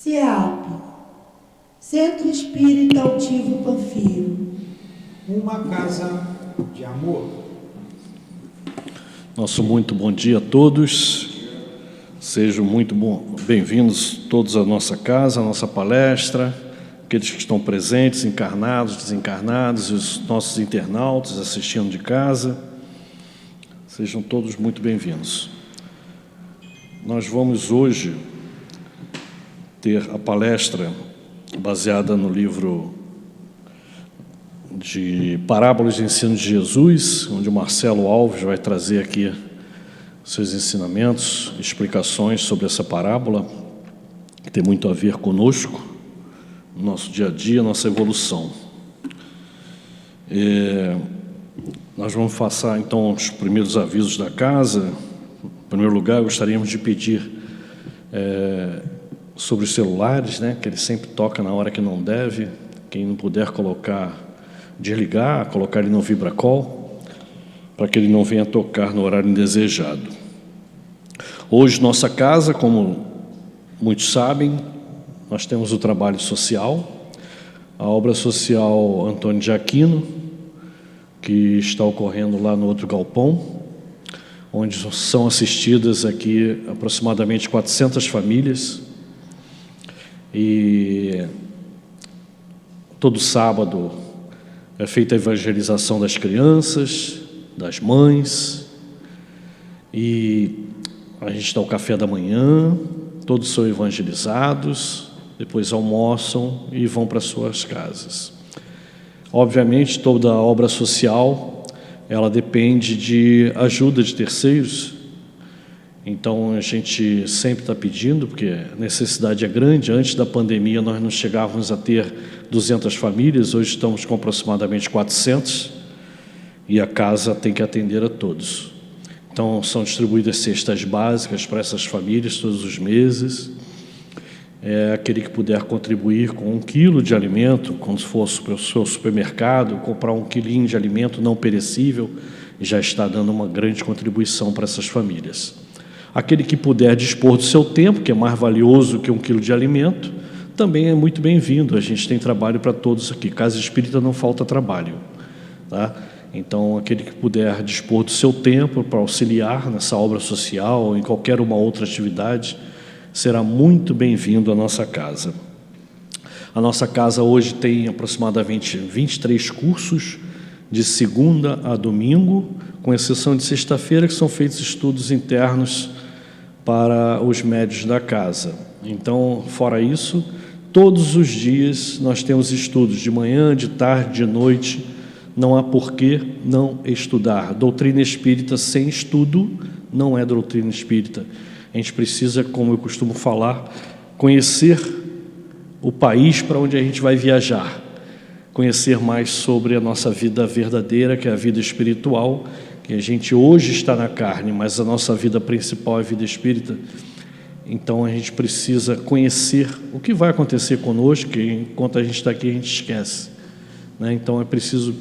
CEAP, Centro Espírita Altivo Panfiro. Uma casa de amor. Nosso muito bom dia a todos. Sejam muito bem-vindos todos à nossa casa, à nossa palestra, aqueles que estão presentes, encarnados, desencarnados, e os nossos internautas assistindo de casa. Sejam todos muito bem-vindos. Nós vamos hoje ter a palestra baseada no livro de Parábolas de Ensino de Jesus, onde o Marcelo Alves vai trazer aqui seus ensinamentos, explicações sobre essa parábola, que tem muito a ver conosco, no nosso dia a dia, nossa evolução. Nós vamos passar, então, os primeiros avisos da casa. Em primeiro lugar, gostaríamos de pedir sobre os celulares, né, que ele sempre toca na hora que não deve. Quem não puder desligar, colocar ele no vibracall, para que ele não venha tocar no horário indesejado. Hoje, nossa casa, como muitos sabem, nós temos o trabalho social, a obra social Antônio de Aquino, que está ocorrendo lá no outro galpão, onde são assistidas aqui aproximadamente 400 famílias, e todo sábado é feita a evangelização das crianças, das mães, e a gente dá o café da manhã, todos são evangelizados, depois almoçam e vão para suas casas. Obviamente, toda a obra social, ela depende de ajuda de terceiros. Então, a gente sempre está pedindo, porque a necessidade é grande. Antes da pandemia, nós não chegávamos a ter 200 famílias, hoje estamos com aproximadamente 400, e a casa tem que atender a todos. Então, são distribuídas cestas básicas para essas famílias todos os meses. Aquele que puder contribuir com 1 quilo de alimento, como se fosse para o seu supermercado, comprar 1 quilinho de alimento não perecível, já está dando uma grande contribuição para essas famílias. Aquele que puder dispor do seu tempo, que é mais valioso que 1 quilo de alimento, também é muito bem-vindo. A gente tem trabalho para todos aqui. Casa Espírita não falta trabalho, tá? Então, aquele que puder dispor do seu tempo para auxiliar nessa obra social ou em qualquer uma outra atividade, será muito bem-vindo à nossa casa. A nossa casa hoje tem aproximadamente 23 cursos, de segunda a domingo, com exceção de sexta-feira, que são feitos estudos internos para os médios da casa. Então, fora isso, todos os dias nós temos estudos de manhã, de tarde, de noite. Não há por que não estudar. Doutrina espírita sem estudo não é doutrina espírita. A gente precisa, como eu costumo falar, conhecer o país para onde a gente vai viajar, conhecer mais sobre a nossa vida verdadeira, que é a vida espiritual, que a gente hoje está na carne, mas a nossa vida principal é a vida espírita. Então a gente precisa conhecer o que vai acontecer conosco, que enquanto a gente está aqui a gente esquece, né? Então é preciso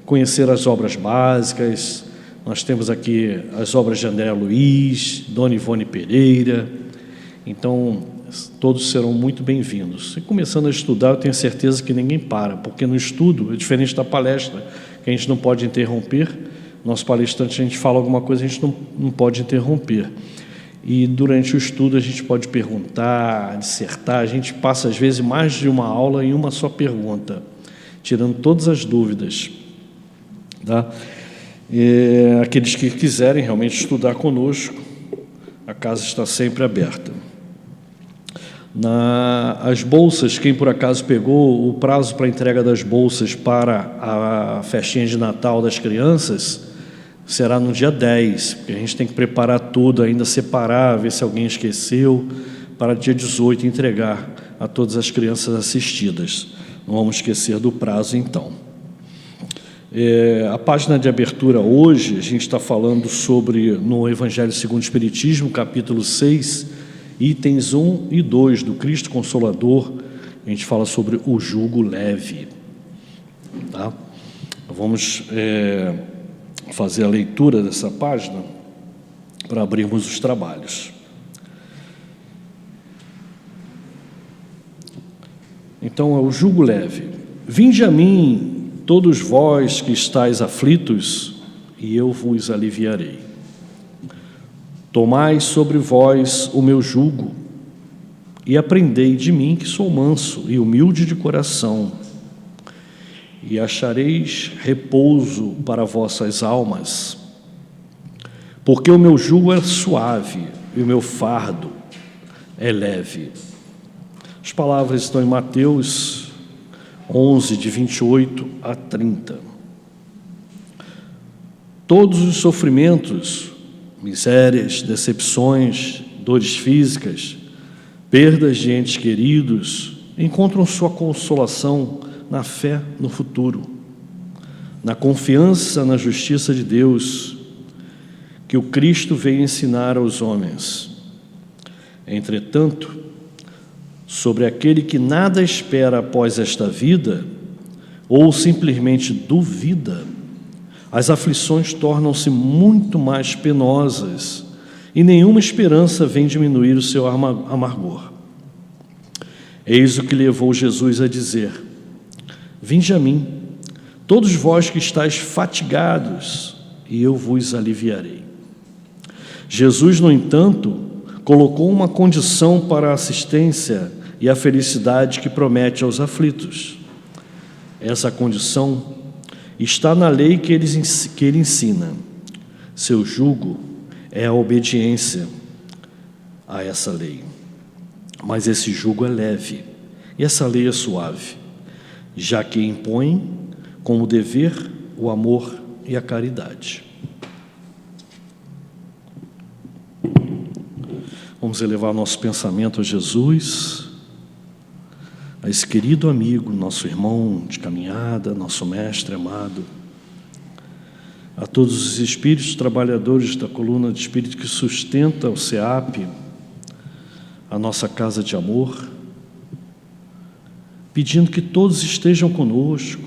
conhecer as obras básicas. Nós temos aqui as obras de André Luiz, Dona Ivone Pereira. Então, todos serão muito bem-vindos. E começando a estudar, eu tenho certeza que ninguém para, porque no estudo é diferente da palestra, que a gente não pode interromper. Nosso palestrante, a gente fala alguma coisa, a gente não pode interromper. E durante o estudo a gente pode perguntar, dissertar. A gente passa, às vezes, mais de uma aula em uma só pergunta, tirando todas as dúvidas, tá? Aqueles que quiserem realmente estudar conosco, a casa está sempre aberta. As bolsas, quem por acaso pegou o prazo para entrega das bolsas para a festinha de Natal das crianças, será no dia 10, porque a gente tem que preparar tudo, ainda separar, ver se alguém esqueceu, para dia 18 entregar a todas as crianças assistidas. Não vamos esquecer do prazo, então. A página de abertura hoje, a gente está falando sobre, no Evangelho segundo o Espiritismo, capítulo 6, itens 1 e 2, do Cristo Consolador. A gente fala sobre o jugo leve, tá? Vamos fazer a leitura dessa página para abrirmos os trabalhos. Então é o jugo leve. Vinde a mim, todos vós que estáis aflitos, e eu vos aliviarei. Tomai sobre vós o meu jugo, e aprendei de mim, que sou manso e humilde de coração, e achareis repouso para vossas almas, porque o meu jugo é suave e o meu fardo é leve. As palavras estão em Mateus 11, de 28 a 30. Todos os sofrimentos, misérias, decepções, dores físicas, perdas de entes queridos, encontram sua consolação na fé no futuro, na confiança na justiça de Deus, que o Cristo veio ensinar aos homens. Entretanto, sobre aquele que nada espera após esta vida, ou simplesmente duvida, as aflições tornam-se muito mais penosas e nenhuma esperança vem diminuir o seu amargor. Eis o que levou Jesus a dizer: vinde a mim, todos vós que estáis fatigados, e eu vos aliviarei. Jesus, no entanto, colocou uma condição para a assistência e a felicidade que promete aos aflitos. Essa condição está na lei que ele ensina. Seu jugo é a obediência a essa lei. Mas esse jugo é leve e essa lei é suave, já que impõe como dever o amor e a caridade. Vamos elevar nosso pensamento a Jesus, a esse querido amigo, nosso irmão de caminhada, nosso mestre amado, a todos os espíritos trabalhadores da coluna de espírito que sustenta o SEAP, a nossa casa de amor, pedindo que todos estejam conosco,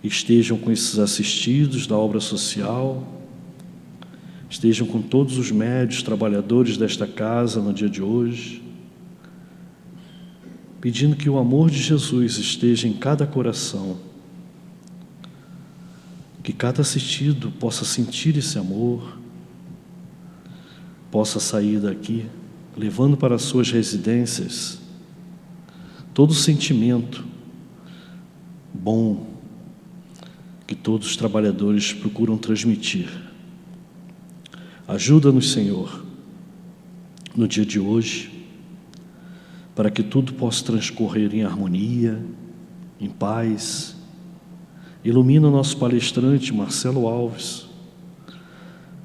estejam com esses assistidos da obra social, estejam com todos os médios trabalhadores desta casa no dia de hoje, pedindo que o amor de Jesus esteja em cada coração, que cada assistido possa sentir esse amor, possa sair daqui levando para as suas residências todo o sentimento bom que todos os trabalhadores procuram transmitir. Ajuda-nos, Senhor, no dia de hoje, para que tudo possa transcorrer em harmonia, em paz. Ilumina o nosso palestrante, Marcelo Alves,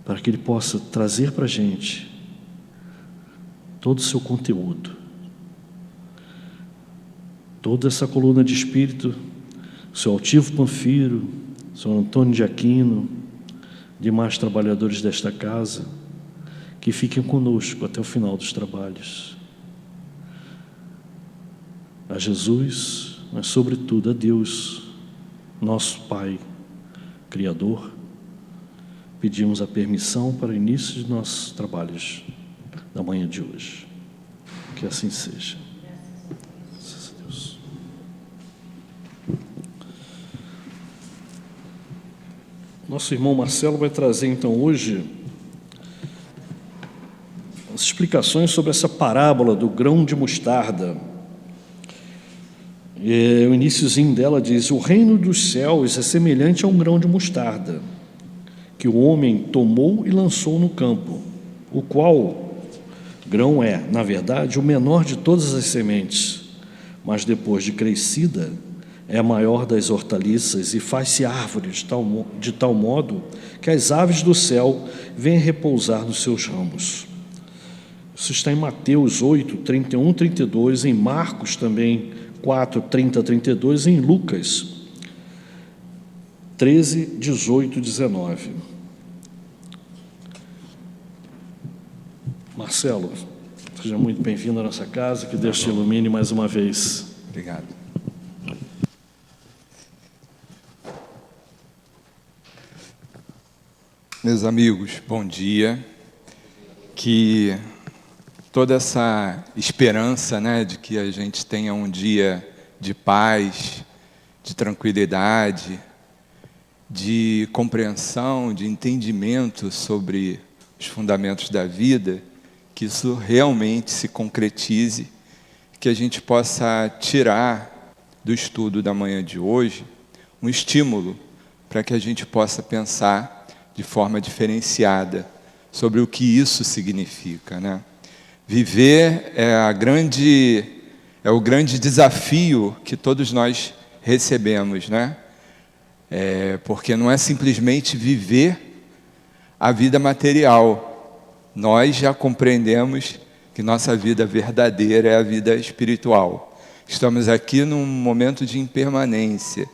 para que ele possa trazer para a gente todo o seu conteúdo, toda essa coluna de espírito, o seu Altivo Panfiro, o seu Antônio de Aquino, demais trabalhadores desta casa, que fiquem conosco até o final dos trabalhos. A Jesus, mas sobretudo a Deus, nosso Pai, Criador, pedimos a permissão para o início de nossos trabalhos da manhã de hoje. Que assim seja. Graças a Deus. Nosso irmão Marcelo vai trazer então hoje as explicações sobre essa parábola do grão de mostarda. O iniciozinho dela diz: o reino dos céus é semelhante a um grão de mostarda, que o homem tomou e lançou no campo, o qual grão é, na verdade, o menor de todas as sementes, mas depois de crescida, é a maior das hortaliças e faz-se árvore de tal modo que as aves do céu vêm repousar nos seus ramos. Isso está em Mateus 8, 31, 32, em Marcos também 4, 30, 32, em Lucas 13, 18, 19. Marcelo, seja muito bem-vindo à nossa casa, que Deus te ilumine mais uma vez. Obrigado. Meus amigos, bom dia. Que toda essa esperança, né, de que a gente tenha um dia de paz, de tranquilidade, de compreensão, de entendimento sobre os fundamentos da vida, que isso realmente se concretize, que a gente possa tirar do estudo da manhã de hoje um estímulo para que a gente possa pensar de forma diferenciada sobre o que isso significa, né? Viver é o grande desafio que todos nós recebemos, né? Porque não é simplesmente viver a vida material. Nós já compreendemos que nossa vida verdadeira é a vida espiritual. Estamos aqui num momento de impermanência,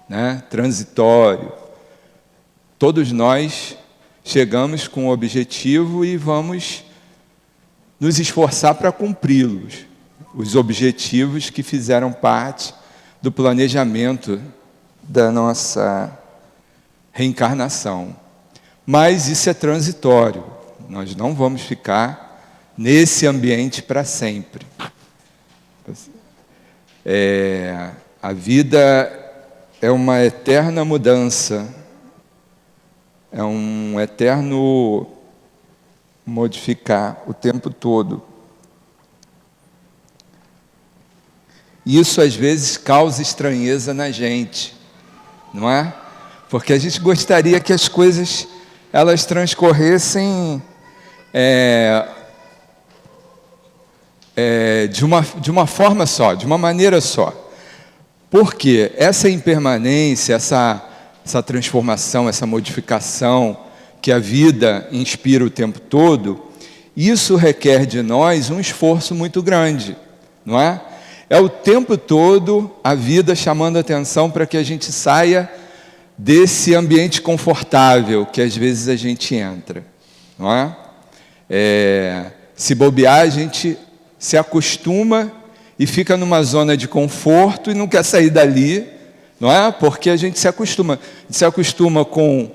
né? Transitório. Todos nós chegamos com um objetivo e vamos nos esforçar para cumpri-los. Os objetivos que fizeram parte do planejamento da nossa reencarnação. Mas isso é transitório. Nós não vamos ficar nesse ambiente para sempre. A vida é uma eterna mudança, é um eterno modificar o tempo todo. E isso às vezes causa estranheza na gente, não é? Porque a gente gostaria que as coisas elas transcorressem de uma forma só, de uma maneira só. Porque essa impermanência, essa transformação, essa modificação que a vida inspira o tempo todo, isso requer de nós um esforço muito grande, não é? É o tempo todo a vida chamando a atenção para que a gente saia desse ambiente confortável que às vezes a gente entra, não é? Se bobear, a gente se acostuma e fica numa zona de conforto e não quer sair dali, não é? Porque a gente se acostuma com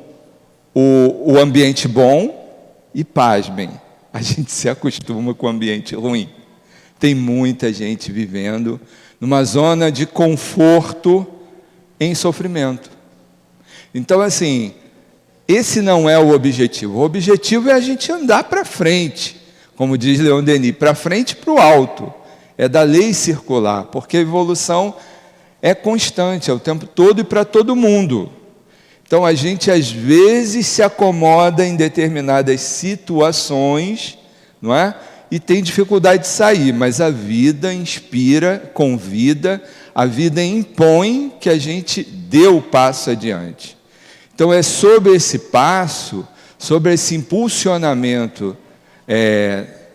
o ambiente bom e, pasmem, a gente se acostuma com o ambiente ruim. Tem muita gente vivendo numa zona de conforto em sofrimento. Então, assim, esse não é o objetivo. O objetivo é a gente andar para frente, como diz Leon Denis, para frente e para o alto. É da lei circular, porque a evolução é constante, é o tempo todo e para todo mundo. Então, a gente, às vezes, se acomoda em determinadas situações, não é? E tem dificuldade de sair, mas a vida inspira, convida, a vida impõe que a gente dê o passo adiante. Então, é sobre esse passo, sobre esse impulsionamento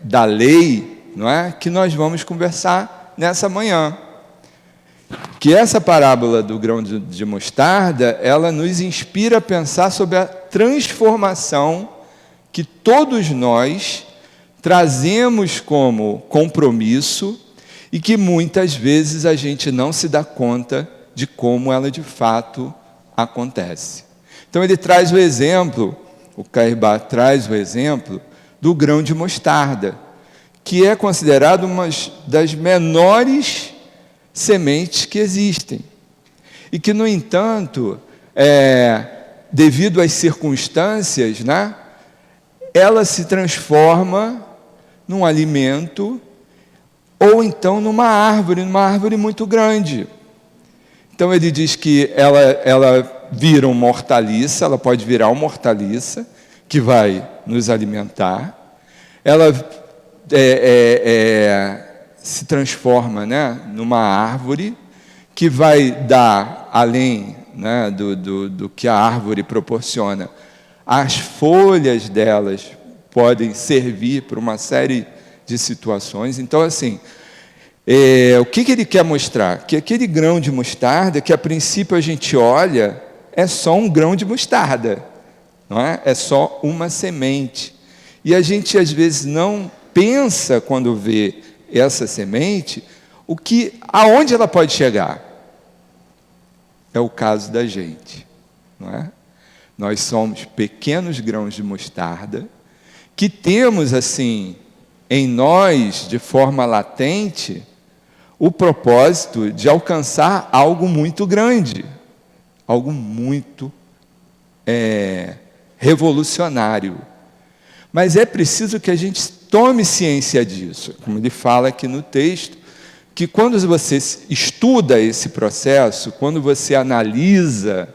da lei, não é? Que nós vamos conversar nessa manhã. Que essa parábola do grão de mostarda, ela nos inspira a pensar sobre a transformação que todos nós trazemos como compromisso e que muitas vezes a gente não se dá conta de como ela de fato acontece. Então ele traz o exemplo, o Cairbar traz o exemplo do grão de mostarda, que é considerado uma das menores sementes que existem. E que, no entanto, devido às circunstâncias, né, ela se transforma num alimento ou então numa árvore muito grande. Então ele diz que ela vira uma hortaliça, ela pode virar uma hortaliça que vai nos alimentar. Ela se transforma, né, numa árvore que vai dar, além, né, do que a árvore proporciona, as folhas delas podem servir para uma série de situações. Então, assim, o que ele quer mostrar? Que aquele grão de mostarda, que a princípio a gente olha, é só um grão de mostarda, não é? É só uma semente. E a gente, às vezes, não pensa, quando vê essa semente, aonde ela pode chegar. É o caso da gente, não é? Nós somos pequenos grãos de mostarda que temos, assim, em nós, de forma latente, o propósito de alcançar algo muito grande, algo muito revolucionário. Mas é preciso que a gente tome ciência disso, como ele fala aqui no texto, que quando você estuda esse processo, quando você analisa,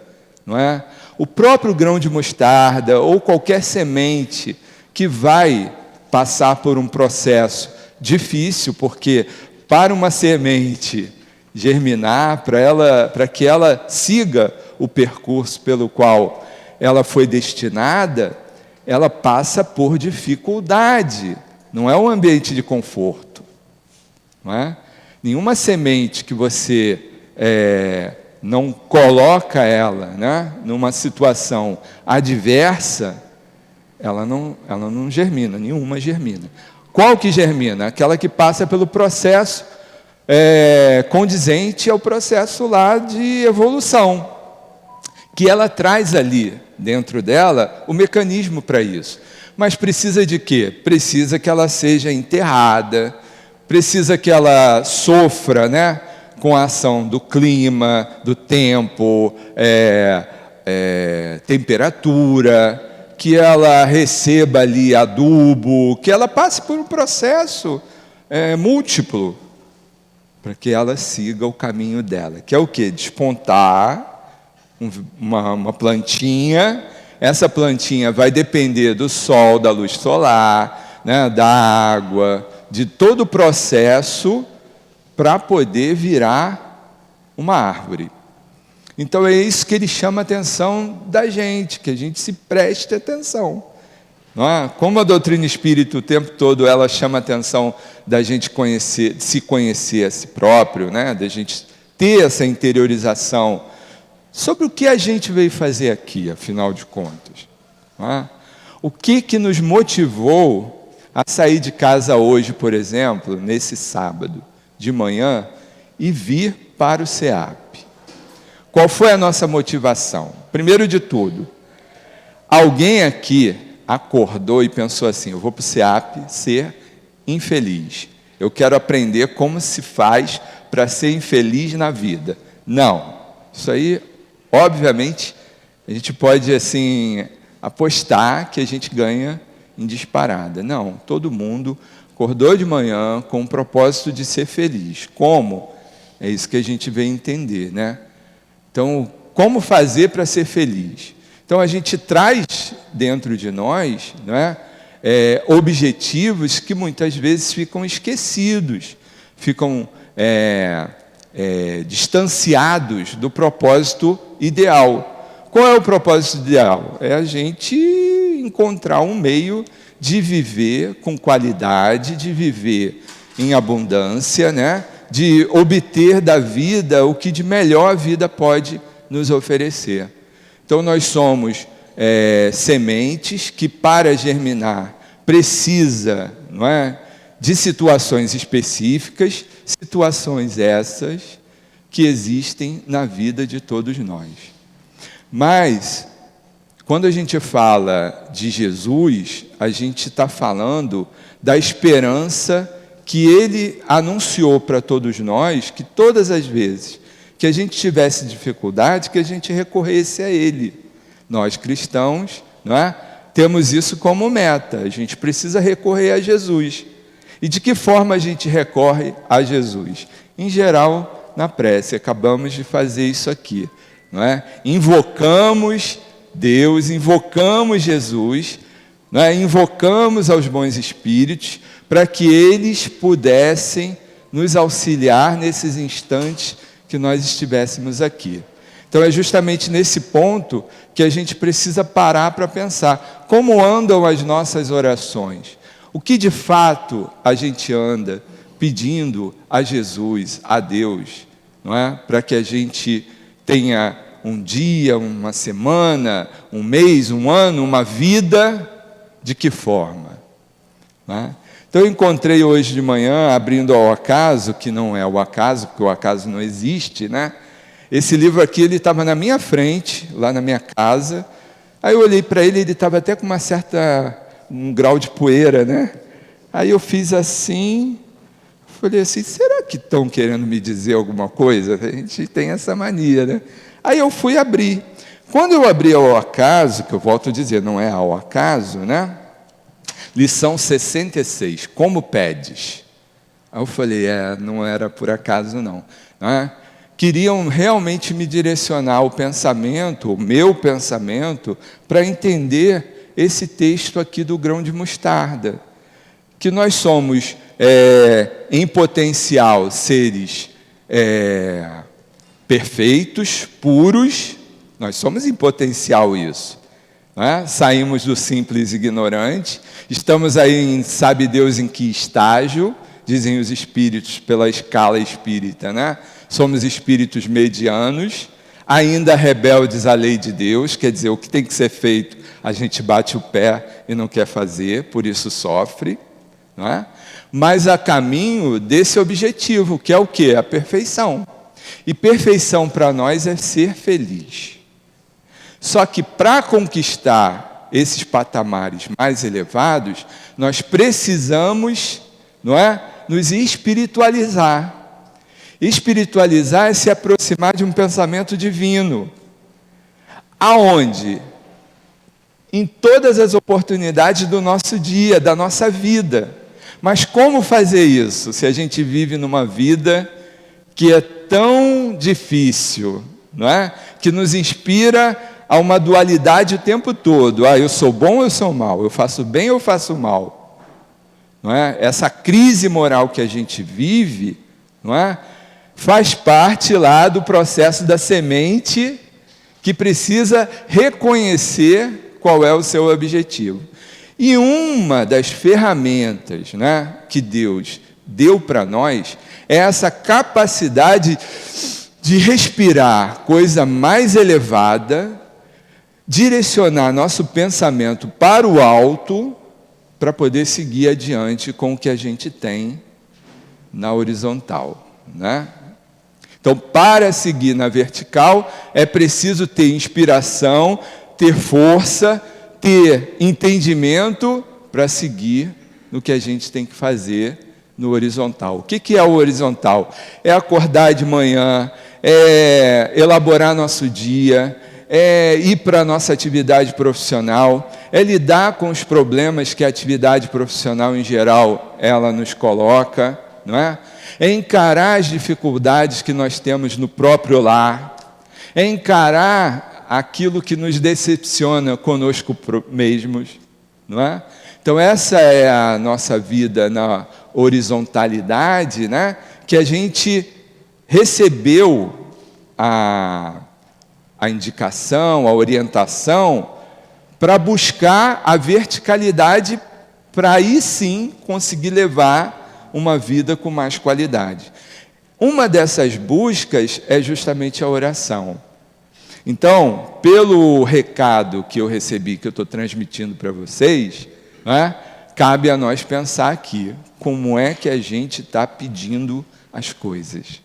não é, o próprio grão de mostarda ou qualquer semente que vai passar por um processo difícil, porque para uma semente germinar, para que ela siga o percurso pelo qual ela foi destinada, ela passa por dificuldade, não é um ambiente de conforto, não é? Nenhuma semente que você não coloca ela, né, numa situação adversa, ela não germina, nenhuma germina. Qual que germina? Aquela que passa pelo processo condizente ao processo lá de evolução, que ela traz ali dentro dela o mecanismo para isso. Mas precisa de quê? Precisa que ela seja enterrada, precisa que ela sofra, né, com a ação do clima, do tempo, temperatura, que ela receba ali adubo, que ela passe por um processo múltiplo, para que ela siga o caminho dela, que é o quê? Despontar uma plantinha. Essa plantinha vai depender do sol, da luz solar, né, da água, de todo o processo para poder virar uma árvore. Então é isso que ele chama a atenção da gente, que a gente se preste atenção. Não é? Como a doutrina espírita o tempo todo ela chama a atenção da gente se conhecer a si próprio, né, da gente ter essa interiorização sobre o que a gente veio fazer aqui, afinal de contas. Não é? O que nos motivou a sair de casa hoje, por exemplo, nesse sábado de manhã, e vir para o SEAP? Qual foi a nossa motivação? Primeiro de tudo, alguém aqui acordou e pensou assim: eu vou para o SEAP ser infeliz. Eu quero aprender como se faz para ser infeliz na vida. Não. Isso aí, obviamente, a gente pode assim apostar que a gente ganha em disparada. Não, todo mundo acordou de manhã com o propósito de ser feliz. Como? É isso que a gente vem entender, né? Então, como fazer para ser feliz? Então, a gente traz dentro de nós, né, objetivos que muitas vezes ficam esquecidos, ficam distanciados do propósito ideal. Qual é o propósito ideal? É a gente encontrar um meio de viver com qualidade, de viver em abundância, né? De obter da vida o que de melhor a vida pode nos oferecer. Então, nós somos sementes que, para germinar, precisa, não é, de situações específicas, situações essas que existem na vida de todos nós. Mas, quando a gente fala de Jesus, a gente está falando da esperança que Ele anunciou para todos nós, que todas as vezes que a gente tivesse dificuldade, que a gente recorresse a Ele. Nós cristãos, não é, temos isso como meta, a gente precisa recorrer a Jesus. E de que forma a gente recorre a Jesus? Em geral, na prece, acabamos de fazer isso aqui, não é? Invocamos Deus, invocamos Jesus, não é? Invocamos aos bons espíritos para que eles pudessem nos auxiliar nesses instantes que nós estivéssemos aqui. Então é justamente nesse ponto que a gente precisa parar para pensar como andam as nossas orações. O que de fato a gente anda pedindo a Jesus, a Deus, não é? Para que a gente tenha um dia, uma semana, um mês, um ano, uma vida, de que forma? Não é? Então eu encontrei hoje de manhã, abrindo ao acaso, que não é o acaso, porque o acaso não existe, né? Esse livro aqui, ele estava na minha frente, lá na minha casa. Aí eu olhei para ele, ele estava até com um grau de poeira, né? Aí eu fiz assim, falei assim, será que estão querendo me dizer alguma coisa? A gente tem essa mania, né? Aí eu fui abrir. Quando eu abri ao acaso, que eu volto a dizer, não é ao acaso, né? Lição 66, como pedes? Aí eu falei, não era por acaso não. Queriam realmente me direcionar o pensamento, o meu pensamento, para entender esse texto aqui do grão de mostarda. Que nós somos, em potencial, seres perfeitos, puros, nós somos em potencial isso. Saímos do simples ignorante, estamos aí em sabe Deus em que estágio, dizem os espíritos pela escala espírita, né? Somos espíritos medianos, ainda rebeldes à lei de Deus, quer dizer, o que tem que ser feito, a gente bate o pé e não quer fazer, por isso sofre, não é? Mas a caminho desse objetivo, que é o quê? A perfeição. E perfeição para nós é ser feliz. Só que para conquistar esses patamares mais elevados, nós precisamos, não é, nos espiritualizar. Espiritualizar é se aproximar de um pensamento divino. Aonde? Em todas as oportunidades do nosso dia, da nossa vida. Mas como fazer isso se a gente vive numa vida que é tão difícil, não é? Que nos inspira a uma dualidade o tempo todo. Eu sou bom ou eu sou mal? Eu faço bem ou eu faço mal? Não é? Essa crise moral que a gente vive, não é? Faz parte lá do processo da semente que precisa reconhecer qual é o seu objetivo. E uma das ferramentas, né, que Deus deu para nós é essa capacidade de respirar coisa mais elevada, direcionar nosso pensamento para o alto, para poder seguir adiante com o que a gente tem na horizontal, né? Então, para seguir na vertical, é preciso ter inspiração, ter força, ter entendimento para seguir no que a gente tem que fazer no horizontal. O que é o horizontal? É acordar de manhã, é elaborar nosso dia, é ir para a nossa atividade profissional, é lidar com os problemas que a atividade profissional em geral ela nos coloca, não é? É encarar as dificuldades que nós temos no próprio lar, é encarar aquilo que nos decepciona conosco mesmos, não é? Então essa é a nossa vida na horizontalidade, né? Que a gente recebeu a indicação, a orientação para buscar a verticalidade para aí sim conseguir levar uma vida com mais qualidade. Uma dessas buscas é justamente a oração. Então, pelo recado que eu recebi, que eu estou transmitindo para vocês, né, cabe a nós pensar aqui, como é que a gente está pedindo as coisas.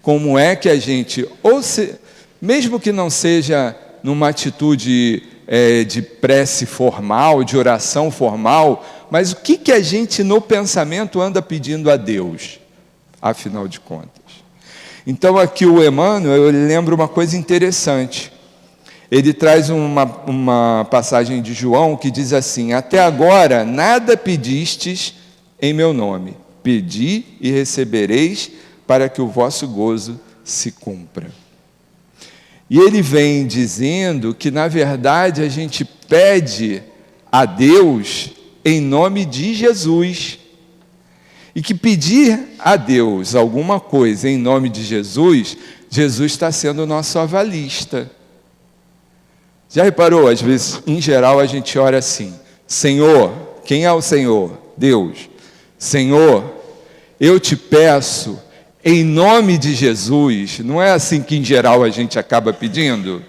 Como é que a gente, mesmo que não seja numa atitude de prece formal, de oração formal, mas o que a gente no pensamento anda pedindo a Deus, afinal de contas? Então aqui o Emmanuel, ele lembra uma coisa interessante. Ele traz uma passagem de João que diz assim: até agora nada pedistes em meu nome, pedi e recebereis para que o vosso gozo se cumpra. E ele vem dizendo que, na verdade, a gente pede a Deus em nome de Jesus. E que pedir a Deus alguma coisa em nome de Jesus, Jesus está sendo o nosso avalista. Já reparou? Às vezes, em geral, a gente ora assim: Senhor, quem é o Senhor? Deus. Senhor, eu te peço em nome de Jesus. Não é assim que em geral a gente acaba pedindo?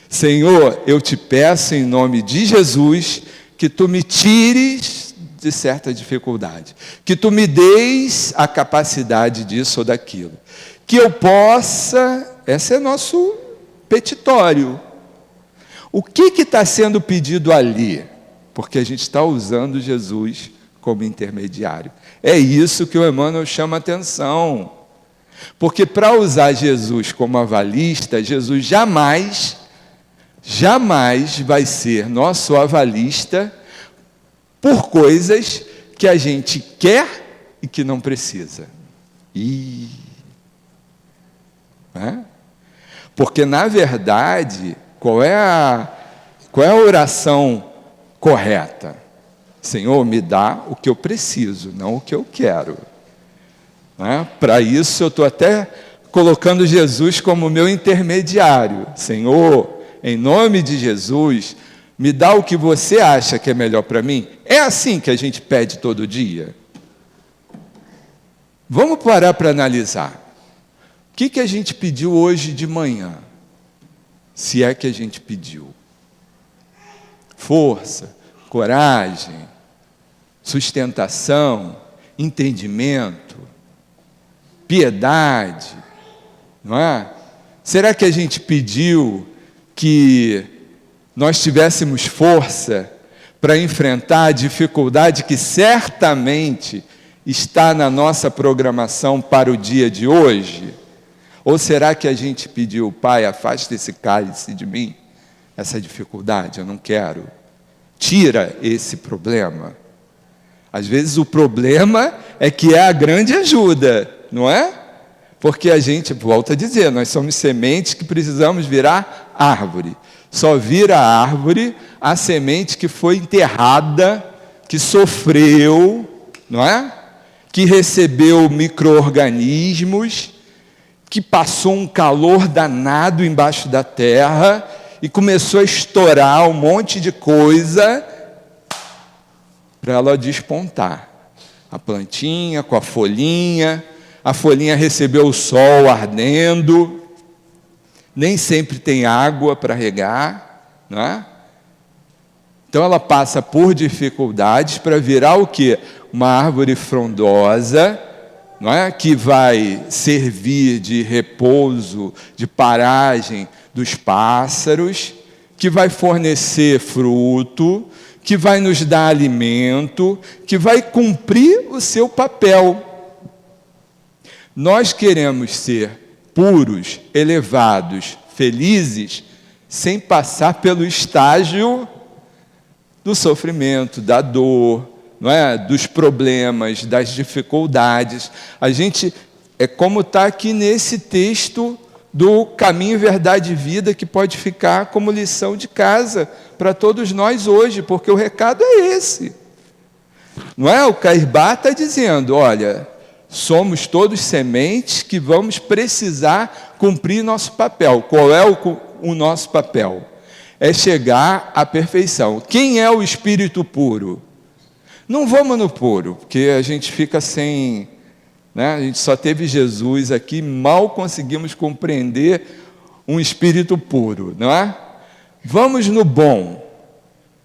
Senhor, eu te peço em nome de Jesus que tu me tires de certa dificuldade, que tu me deis a capacidade disso ou daquilo, que eu possa, esse é nosso petitório. O que está sendo pedido ali? Porque a gente está usando Jesus como intermediário. É isso que o Emmanuel chama atenção. Porque para usar Jesus como avalista, Jesus jamais vai ser nosso avalista por coisas que a gente quer e que não precisa. Porque, na verdade, qual é a oração correta? Senhor, me dá o que eu preciso, não o que eu quero. Para isso, eu estou até colocando Jesus como meu intermediário. Senhor, em nome de Jesus, me dá o que você acha que é melhor para mim. É assim que a gente pede todo dia? Vamos parar para analisar. O que a gente pediu hoje de manhã? Se é que a gente pediu. Força, coragem, sustentação, entendimento, piedade, não é? Será que a gente pediu que nós tivéssemos força para enfrentar a dificuldade que certamente está na nossa programação para o dia de hoje? Ou será que a gente pediu, Pai, afasta esse cálice de mim, essa dificuldade, eu não quero. Tira esse problema. Às vezes o problema é que é a grande ajuda, não é? Porque a gente, volta a dizer, nós somos sementes que precisamos virar árvore. Só vira árvore a semente que foi enterrada, que sofreu, não é? Que recebeu micro-organismos, que passou um calor danado embaixo da terra e começou a estourar um monte de coisa para ela despontar. A plantinha com a folhinha recebeu o sol ardendo, nem sempre tem água para regar, não é? Então ela passa por dificuldades para virar o quê? Uma árvore frondosa, não é? Que vai servir de repouso, de paragem dos pássaros, que vai fornecer fruto, que vai nos dar alimento, que vai cumprir o seu papel. Nós queremos ser puros, elevados, felizes, sem passar pelo estágio do sofrimento, da dor, não é? Dos problemas, das dificuldades. A gente, é como está aqui nesse texto do Caminho, Verdade e Vida, que pode ficar como lição de casa para todos nós hoje, porque o recado é esse. Não é? O Caibá está dizendo, olha, somos todos sementes que vamos precisar cumprir nosso papel. Qual é o nosso papel? É chegar à perfeição. Quem é o espírito puro? Não vamos no puro, porque a gente fica sem... né? A gente só teve Jesus aqui, mal conseguimos compreender um espírito puro, não é? Vamos no bom.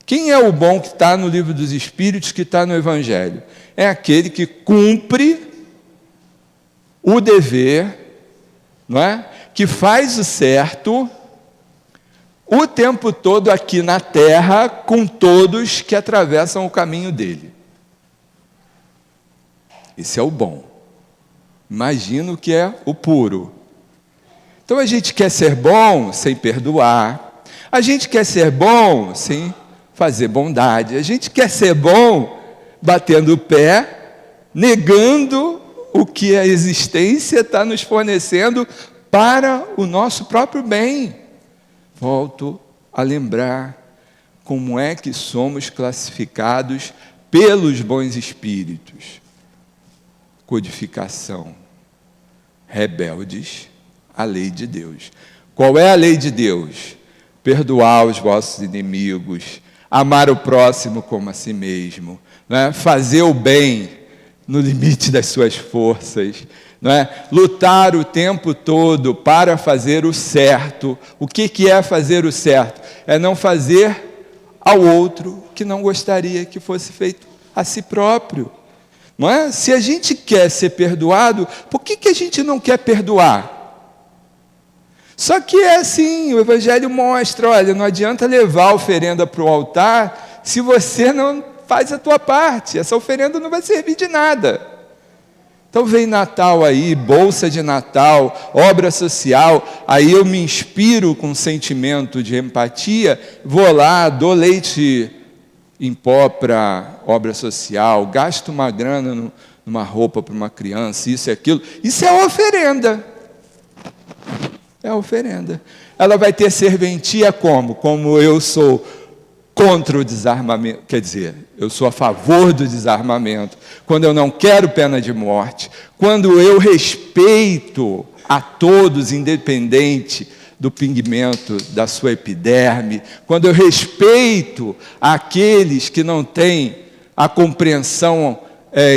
Quem é o bom que está no livro dos Espíritos, que está no Evangelho? É aquele que cumpre o dever, não é? Que faz o certo o tempo todo aqui na terra com todos que atravessam o caminho dele. Esse é o bom. Imagina o que é o puro. Então a gente quer ser bom sem perdoar. A gente quer ser bom sem fazer bondade. A gente quer ser bom batendo o pé, negando o que a existência está nos fornecendo para o nosso próprio bem. Volto a lembrar como é que somos classificados pelos bons espíritos. Codificação. Rebeldes à lei de Deus. Qual é a lei de Deus? Perdoar os vossos inimigos, amar o próximo como a si mesmo, não é? Fazer o bem no limite das suas forças, não é? Lutar o tempo todo para fazer o certo. O que é fazer o certo? É não fazer ao outro que não gostaria que fosse feito a si próprio. Não é? Se a gente quer ser perdoado, por que a gente não quer perdoar? Só que é assim, o Evangelho mostra, olha, não adianta levar a oferenda para o altar se você não faz a tua parte, essa oferenda não vai servir de nada. Então vem Natal aí, bolsa de Natal, obra social, aí eu me inspiro com um sentimento de empatia, vou lá, dou leite em pó para obra social, gasto uma grana numa roupa para uma criança, isso e aquilo. Isso é oferenda. É oferenda. Ela vai ter serventia como? Como eu sou contra o desarmamento, quer dizer, eu sou a favor do desarmamento, quando eu não quero pena de morte, quando eu respeito a todos, independente do pigmento da sua epiderme, quando eu respeito aqueles que não têm a compreensão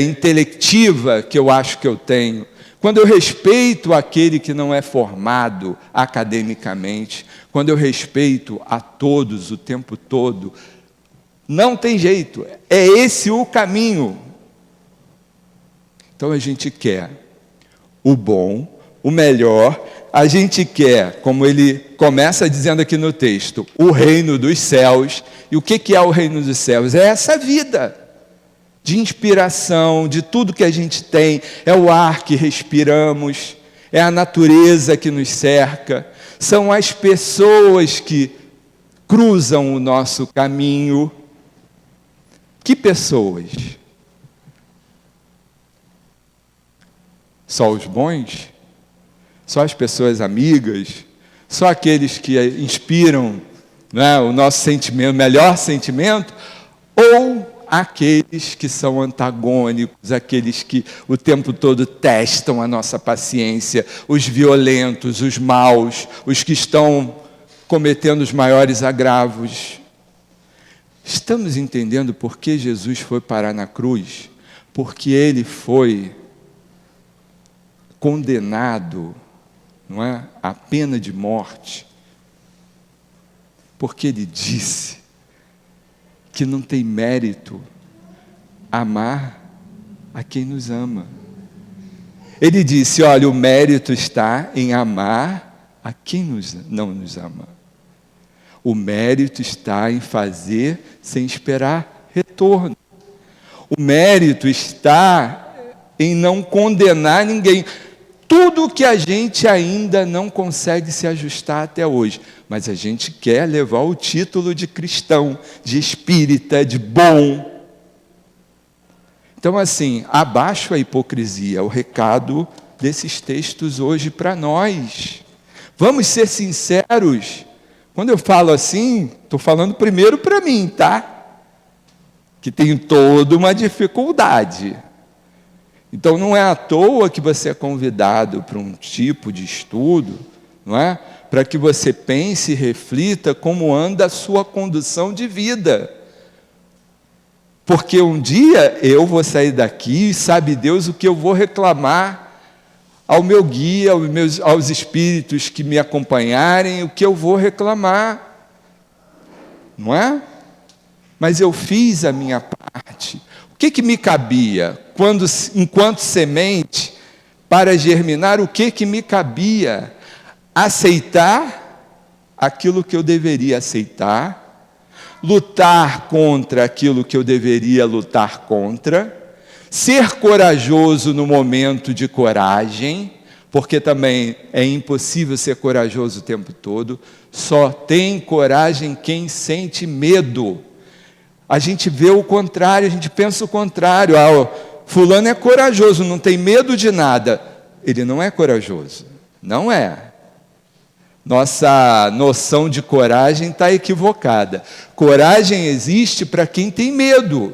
intelectiva que eu acho que eu tenho, quando eu respeito aquele que não é formado academicamente, quando eu respeito a todos o tempo todo, não tem jeito, é esse o caminho. Então a gente quer o bom, o melhor, a gente quer, como ele começa dizendo aqui no texto, o reino dos céus. E o que é o reino dos céus? É essa vida de inspiração, de tudo que a gente tem, é o ar que respiramos, é a natureza que nos cerca, são as pessoas que cruzam o nosso caminho. Que pessoas? Só os bons? Só as pessoas amigas? Só aqueles que inspiram, né, o nosso sentimento, o melhor sentimento? Ou aqueles que são antagônicos, aqueles que o tempo todo testam a nossa paciência, os violentos, os maus, os que estão cometendo os maiores agravos? Estamos entendendo por que Jesus foi parar na cruz? Porque ele foi condenado, não é, à pena de morte, porque ele disse que não tem mérito amar a quem nos ama. Ele disse, olha, o mérito está em amar a quem não nos ama. O mérito está em fazer sem esperar retorno. O mérito está em não condenar ninguém. Tudo que a gente ainda não consegue se ajustar até hoje, mas a gente quer levar o título de cristão, de espírita, de bom. Então, assim, abaixo a hipocrisia, o recado desses textos hoje para nós. Vamos ser sinceros. Quando eu falo assim, estou falando primeiro para mim, tá? Que tenho toda uma dificuldade. Então, não é à toa que você é convidado para um tipo de estudo, não é? Para que você pense e reflita como anda a sua condução de vida. Porque um dia eu vou sair daqui e sabe Deus o que eu vou reclamar ao meu guia, aos espíritos que me acompanharem, o que eu vou reclamar. Não é? Mas eu fiz a minha parte. O que me cabia? Enquanto semente, para germinar, o que me cabia? Aceitar aquilo que eu deveria aceitar, lutar contra aquilo que eu deveria lutar contra, ser corajoso no momento de coragem, porque também é impossível ser corajoso o tempo todo, só tem coragem quem sente medo. A gente vê o contrário, a gente pensa o contrário. Fulano é corajoso, não tem medo de nada. Ele não é corajoso, não é. Nossa noção de coragem está equivocada. Coragem existe para quem tem medo,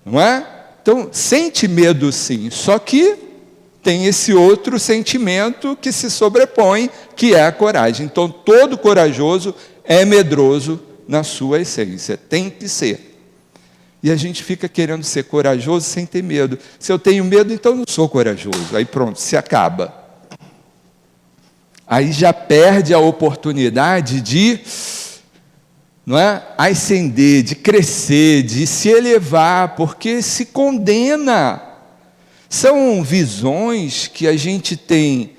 não é? Então, sente medo sim, só que tem esse outro sentimento que se sobrepõe, que é a coragem. Então, todo corajoso é medroso na sua essência, tem que ser. E a gente fica querendo ser corajoso sem ter medo. Se eu tenho medo, então eu não sou corajoso. Aí pronto, se acaba. Aí já perde a oportunidade de, não é, ascender, de crescer, de se elevar, porque se condena. São visões que a gente tem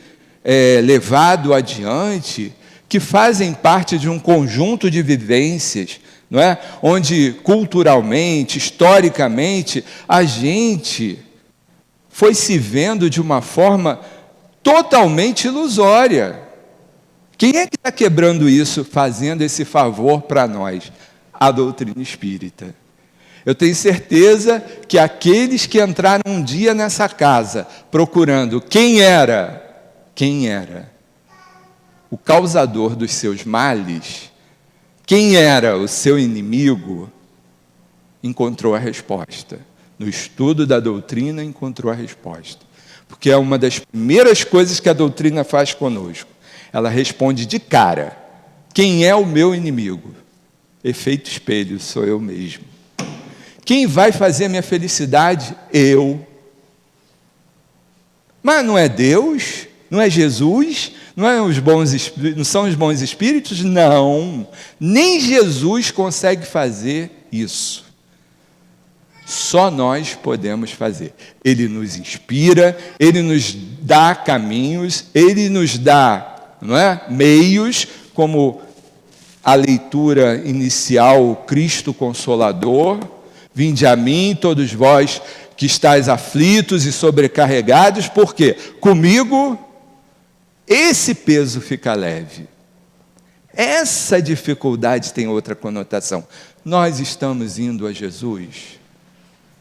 levado adiante, que fazem parte de um conjunto de vivências não é? Onde culturalmente, historicamente, a gente foi se vendo de uma forma totalmente ilusória. Quem é que está quebrando isso, fazendo esse favor para nós? A doutrina espírita. Eu tenho certeza que aqueles que entraram um dia nessa casa procurando quem era o causador dos seus males, quem era o seu inimigo, encontrou a resposta. No estudo da doutrina, encontrou a resposta. Porque é uma das primeiras coisas que a doutrina faz conosco. Ela responde de cara: quem é o meu inimigo? Efeito espelho, sou eu mesmo. Quem vai fazer a minha felicidade? Eu. Mas não é Deus? Não é Jesus? Não são os bons espíritos? Não. Nem Jesus consegue fazer isso. Só nós podemos fazer. Ele nos inspira, Ele nos dá caminhos, Ele nos dá, não é, meios, como a leitura inicial, Cristo Consolador. Vinde a mim, todos vós que estáis aflitos e sobrecarregados, porque comigo esse peso fica leve. Essa dificuldade tem outra conotação. Nós estamos indo a Jesus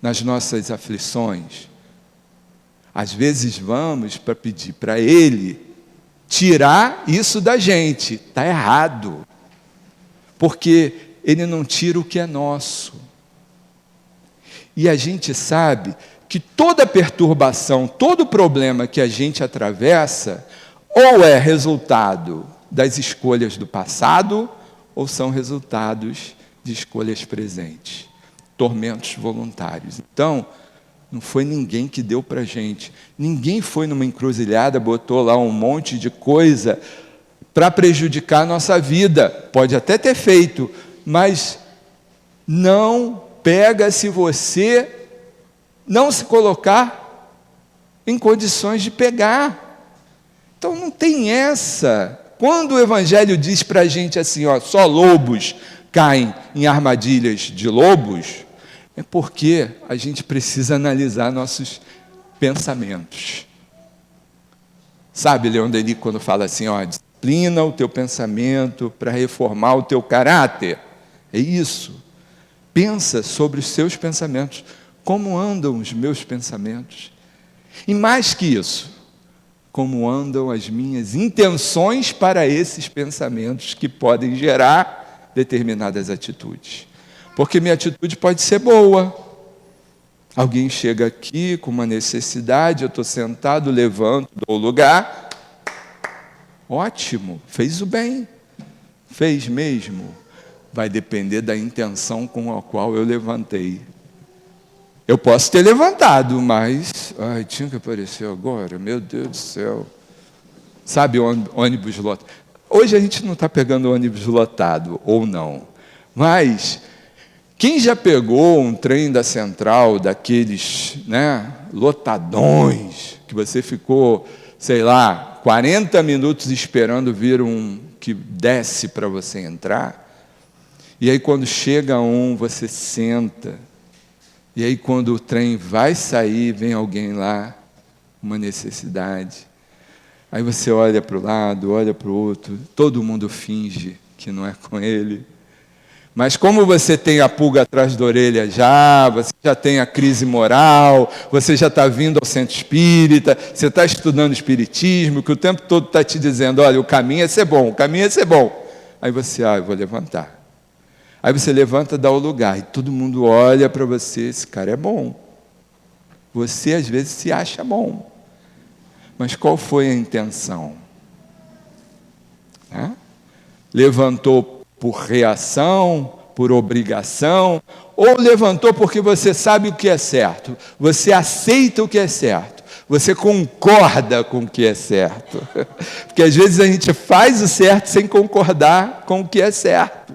nas nossas aflições. Às vezes vamos para pedir para Ele tirar isso da gente. Está errado. Porque Ele não tira o que é nosso. E a gente sabe que toda perturbação, todo problema que a gente atravessa, ou é resultado das escolhas do passado, ou são resultados de escolhas presentes. Tormentos voluntários. Então, não foi ninguém que deu para a gente. Ninguém foi numa encruzilhada, botou lá um monte de coisa para prejudicar a nossa vida. Pode até ter feito, mas não pega se você não se colocar em condições de pegar. Então não tem essa. Quando o Evangelho diz para a gente assim, ó, só lobos caem em armadilhas de lobos, é porque a gente precisa analisar nossos pensamentos. Sabe, Leon Denis, quando fala assim, ó, disciplina o teu pensamento para reformar o teu caráter. É isso. Pensa sobre os seus pensamentos. Como andam os meus pensamentos? E mais que isso, como andam as minhas intenções para esses pensamentos que podem gerar determinadas atitudes. Porque minha atitude pode ser boa. Alguém chega aqui com uma necessidade, eu estou sentado, levanto, dou lugar. Ótimo, fez o bem. Fez mesmo. Vai depender da intenção com a qual eu levantei. Eu posso ter levantado, mas... Ai, tinha que aparecer agora, meu Deus do céu. Sabe, ônibus lotado. Hoje a gente não está pegando ônibus lotado, ou não. Mas, quem já pegou um trem da Central, daqueles, né, lotadões, que você ficou, sei lá, 40 minutos esperando vir um que desce para você entrar? E aí quando chega um, você senta. E aí quando o trem vai sair, vem alguém lá, uma necessidade. Aí você olha para o lado, olha para o outro, todo mundo finge que não é com ele. Mas como você tem a pulga atrás da orelha já, você já tem a crise moral, você já está vindo ao centro espírita, você está estudando espiritismo, que o tempo todo está te dizendo, olha, o caminho é ser bom, o caminho é ser bom. Aí você, eu vou levantar. Aí você levanta, dá o lugar, e todo mundo olha para você, esse cara é bom. Você, às vezes, se acha bom. Mas qual foi a intenção? Levantou por reação, por obrigação, ou levantou porque você sabe o que é certo, você aceita o que é certo, você concorda com o que é certo. Porque, às vezes, a gente faz o certo sem concordar com o que é certo.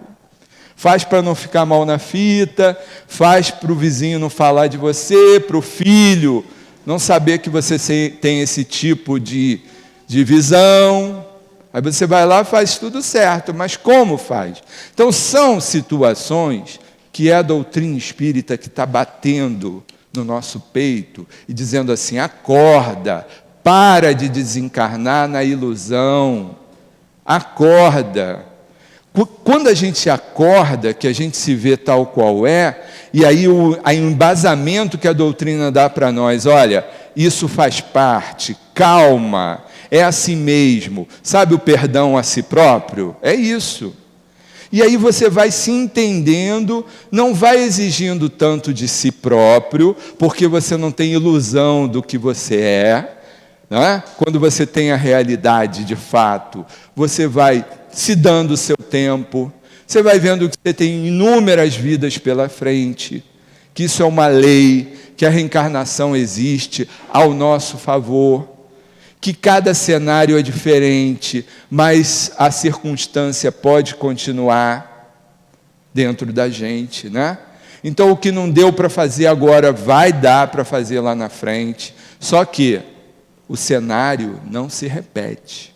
Faz para não ficar mal na fita, faz para o vizinho não falar de você, para o filho não saber que você tem esse tipo de visão. Aí você vai lá e faz tudo certo, mas como faz? Então são situações que é a doutrina espírita que está batendo no nosso peito e dizendo assim: acorda, para de desencarnar na ilusão, acorda. Quando a gente acorda, que a gente se vê tal qual é, e aí o embasamento que a doutrina dá para nós, olha, isso faz parte, calma, é assim mesmo, sabe o perdão a si próprio? É isso. E aí você vai se entendendo, não vai exigindo tanto de si próprio, porque você não tem ilusão do que você é, não é? Quando você tem a realidade de fato, você vai se dando o seu tempo, você vai vendo que você tem inúmeras vidas pela frente, que isso é uma lei, que a reencarnação existe ao nosso favor, que cada cenário é diferente, mas a circunstância pode continuar dentro da gente, né? Então, o que não deu para fazer agora, vai dar para fazer lá na frente, só que o cenário não se repete.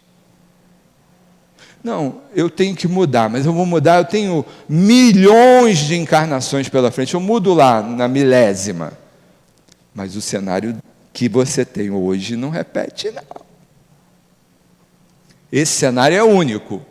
Não, eu tenho que mudar, mas eu vou mudar, eu tenho milhões de encarnações pela frente, eu mudo lá na milésima, mas o cenário que você tem hoje não repete, não. Esse cenário é único.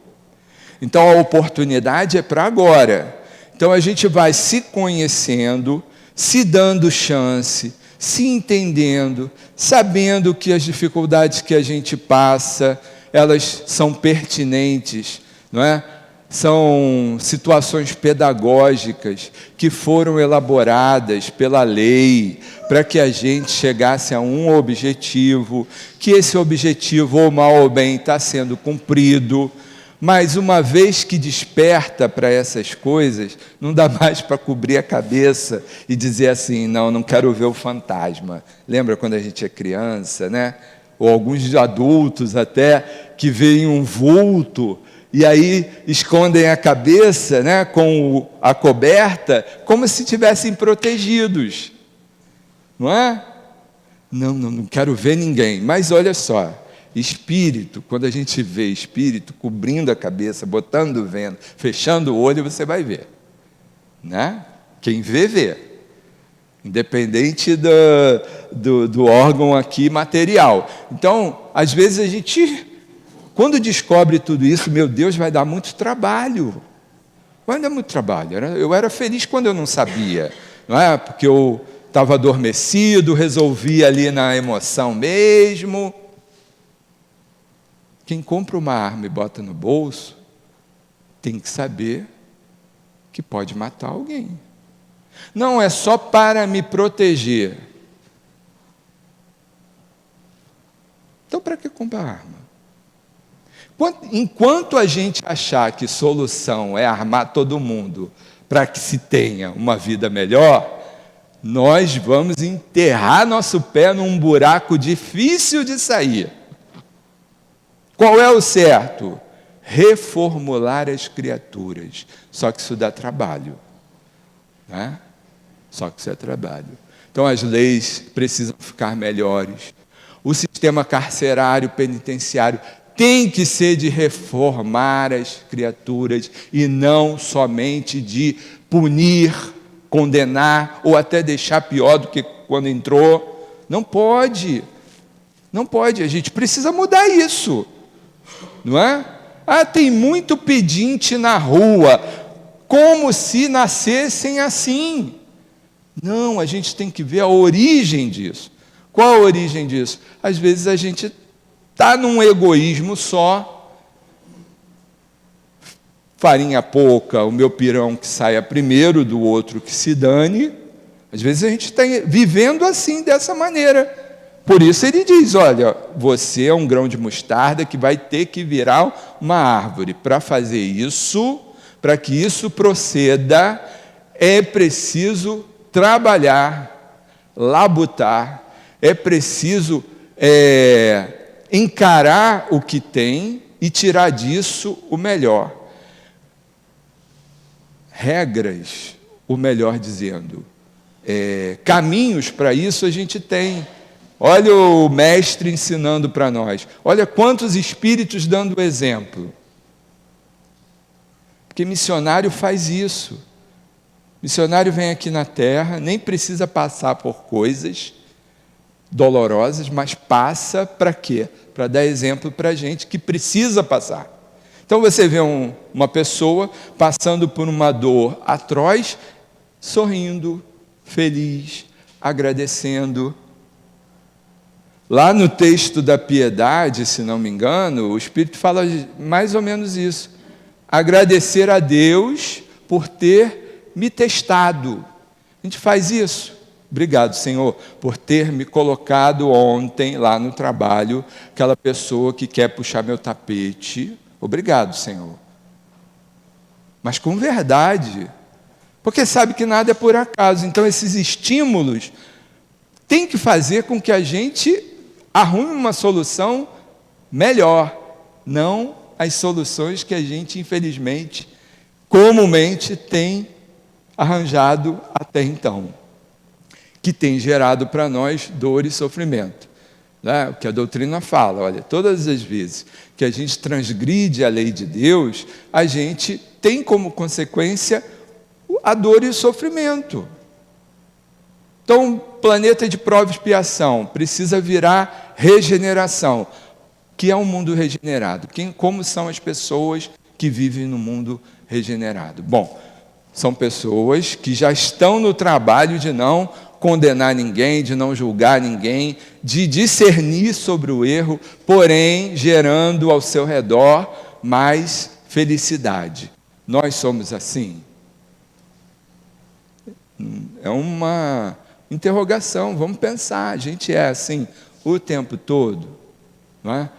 Então a oportunidade é para agora. Então a gente vai se conhecendo, se dando chance, se entendendo, sabendo que as dificuldades que a gente passa, elas são pertinentes, não é? São situações pedagógicas que foram elaboradas pela lei para que a gente chegasse a um objetivo, que esse objetivo, ou mal ou bem, está sendo cumprido, mas uma vez que desperta para essas coisas, não dá mais para cobrir a cabeça e dizer assim, não quero ver o fantasma. Lembra quando a gente é criança, né? Ou alguns adultos até, que veem um vulto, e aí escondem a cabeça, né, com a coberta, como se estivessem protegidos. Não é? Não quero ver ninguém. Mas olha só, espírito, quando a gente vê espírito cobrindo a cabeça, botando o vento, fechando o olho, você vai ver. Né? Quem vê, vê. Independente do órgão aqui material. Então, às vezes a gente, quando descobre tudo isso, meu Deus, vai dar muito trabalho. Vai dar muito trabalho. Eu era feliz quando eu não sabia, não é? Porque eu estava adormecido, resolvi ali na emoção mesmo. Quem compra uma arma e bota no bolso, tem que saber que pode matar alguém. Não é só para me proteger. Então, para que comprar arma? Enquanto a gente achar que solução é armar todo mundo para que se tenha uma vida melhor, nós vamos enterrar nosso pé num buraco difícil de sair. Qual é o certo? Reformular as criaturas. Só que isso dá trabalho. Né? Só que isso é trabalho. Então as leis precisam ficar melhores. O sistema carcerário penitenciário tem que ser de reformar as criaturas e não somente de punir, condenar ou até deixar pior do que quando entrou. Não pode. Não pode. A gente precisa mudar isso. Não é? Tem muito pedinte na rua, como se nascessem assim. Não, a gente tem que ver a origem disso. Qual a origem disso? Às vezes a gente está num egoísmo só, farinha pouca, o meu pirão que saia primeiro, do outro que se dane. Às vezes a gente está vivendo assim, dessa maneira. Por isso ele diz, olha, você é um grão de mostarda que vai ter que virar uma árvore. Para fazer isso, para que isso proceda, é preciso trabalhar, labutar, é preciso encarar o que tem e tirar disso o melhor. Regras, o melhor dizendo, caminhos para isso a gente tem. Olha o mestre ensinando para nós. Olha quantos espíritos dando exemplo. Porque missionário faz isso. Missionário vem aqui na terra, nem precisa passar por coisas dolorosas, mas passa para quê? Para dar exemplo para a gente que precisa passar. Então você vê uma pessoa passando por uma dor atroz, sorrindo, feliz, agradecendo. Lá no texto da piedade, se não me engano, o Espírito fala mais ou menos isso. Agradecer a Deus por ter me testado. A gente faz isso. Obrigado, Senhor, por ter me colocado ontem lá no trabalho, aquela pessoa que quer puxar meu tapete. Obrigado, Senhor. Mas com verdade, porque sabe que nada é por acaso. Então esses estímulos têm que fazer com que a gente arrume uma solução melhor, não as soluções que a gente, infelizmente, comumente tem arranjado até então, que tem gerado para nós dor e sofrimento. Né? O que a doutrina fala, olha, todas as vezes que a gente transgride a lei de Deus, a gente tem como consequência a dor e o sofrimento. Então, planeta de prova e expiação precisa virar regeneração. Que é um mundo regenerado? Como são as pessoas que vivem no mundo regenerado? Bom, são pessoas que já estão no trabalho de não condenar ninguém, de não julgar ninguém, de discernir sobre o erro, porém gerando ao seu redor mais felicidade. Nós somos assim? É uma interrogação, vamos pensar, a gente é assim o tempo todo, não é?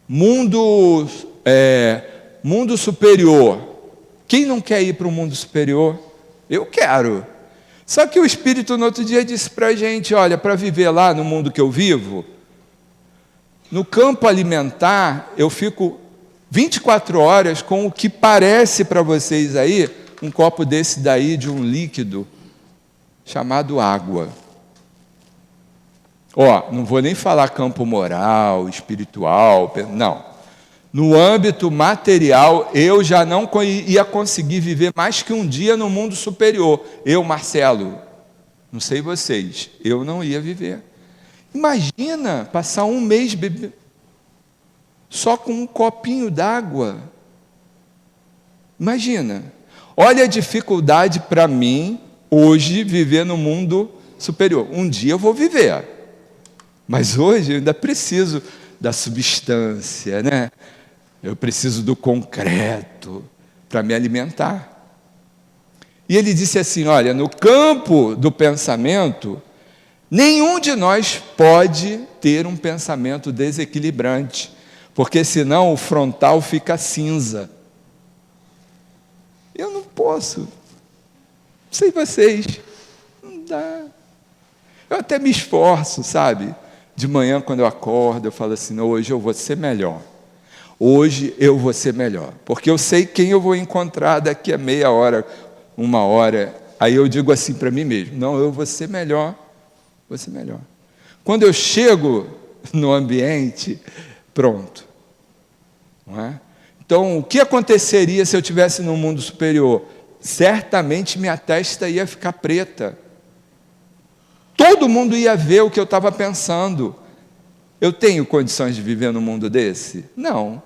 Mundo superior, quem não quer ir para o mundo superior? Eu quero. Só que o Espírito no outro dia disse para a gente, olha, para viver lá no mundo que eu vivo, no campo alimentar, eu fico 24 horas com o que parece para vocês aí, um copo desse daí de um líquido chamado água. Não vou nem falar campo moral, espiritual, não. No âmbito material, eu já não ia conseguir viver mais que um dia no mundo superior. Eu, Marcelo, não sei vocês, eu não ia viver. Imagina passar um mês bebendo só com um copinho d'água. Imagina. Olha a dificuldade para mim, hoje, viver no mundo superior. Um dia eu vou viver, mas hoje eu ainda preciso da substância, né? Eu preciso do concreto para me alimentar. E ele disse assim, olha, no campo do pensamento, nenhum de nós pode ter um pensamento desequilibrante, porque senão o frontal fica cinza. Eu não posso. Não sei vocês. Não dá. Eu até me esforço, sabe? De manhã, quando eu acordo, eu falo assim, hoje eu vou ser melhor. Hoje eu vou ser melhor. Porque eu sei quem eu vou encontrar daqui a meia hora, uma hora. Aí eu digo assim para mim mesmo, não, eu vou ser melhor. Vou ser melhor. Quando eu chego no ambiente, pronto. Não é? Então, o que aconteceria se eu estivesse no mundo superior? Certamente minha testa ia ficar preta. Todo mundo ia ver o que eu estava pensando. Eu tenho condições de viver num mundo desse? Não.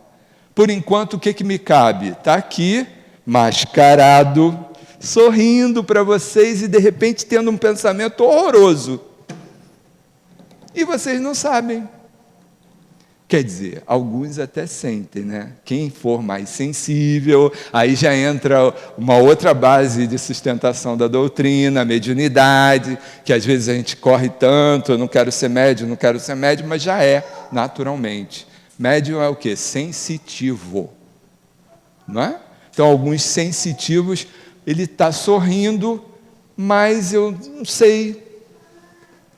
Por enquanto, o que me cabe? Está aqui, mascarado, sorrindo para vocês e, de repente, tendo um pensamento horroroso. E vocês não sabem. Quer dizer, alguns até sentem, né? Quem for mais sensível, aí já entra uma outra base de sustentação da doutrina, a mediunidade, que às vezes a gente corre tanto, eu não quero ser médium, mas já é, naturalmente. Médium é o quê? Sensitivo. Não é? Então, alguns sensitivos, ele está sorrindo, mas eu não sei,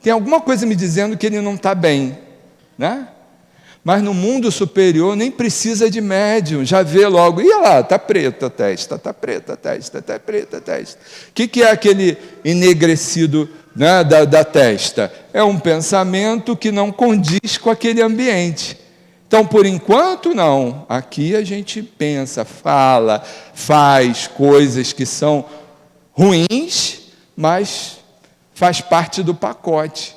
tem alguma coisa me dizendo que ele não está bem, né? Mas no mundo superior nem precisa de médium, já vê logo, e lá, está preta a testa, está preta a testa, está preta a testa. O que é aquele enegrecido né, da testa. É um pensamento que não condiz com aquele ambiente. Então, por enquanto, não. Aqui a gente pensa, fala, faz coisas que são ruins, mas faz parte do pacote.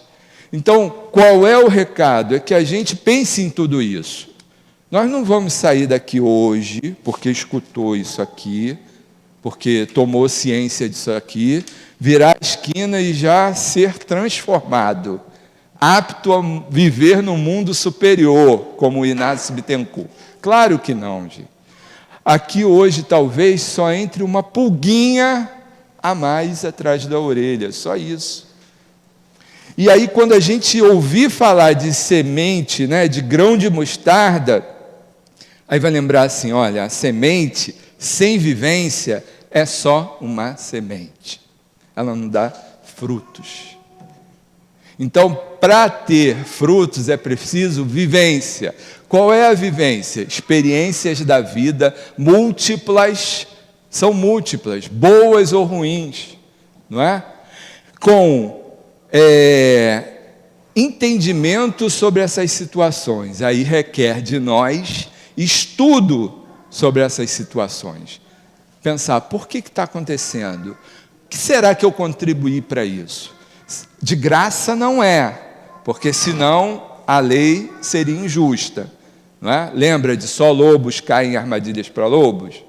Então, qual é o recado? É que a gente pense em tudo isso. Nós não vamos sair daqui hoje, porque escutou isso aqui, porque tomou ciência disso aqui, virar a esquina e já ser transformado, apto a viver no mundo superior, como o Inácio Bittencourt. Claro que não, gente. Aqui hoje talvez só entre uma pulguinha a mais atrás da orelha, só isso. E aí quando a gente ouvir falar de semente, né, de grão de mostarda, aí vai lembrar assim, olha, a semente sem vivência é só uma semente. Ela não dá frutos. Então, para ter frutos é preciso vivência. Qual é a vivência? Experiências da vida múltiplas, são múltiplas, boas ou ruins, não é? Com entendimento sobre essas situações. Aí requer de nós estudo sobre essas situações. Pensar, por que está acontecendo? O que será que eu contribuí para isso? De graça não é, porque senão a lei seria injusta. Não é? Lembra de só lobos caem em armadilhas para lobos?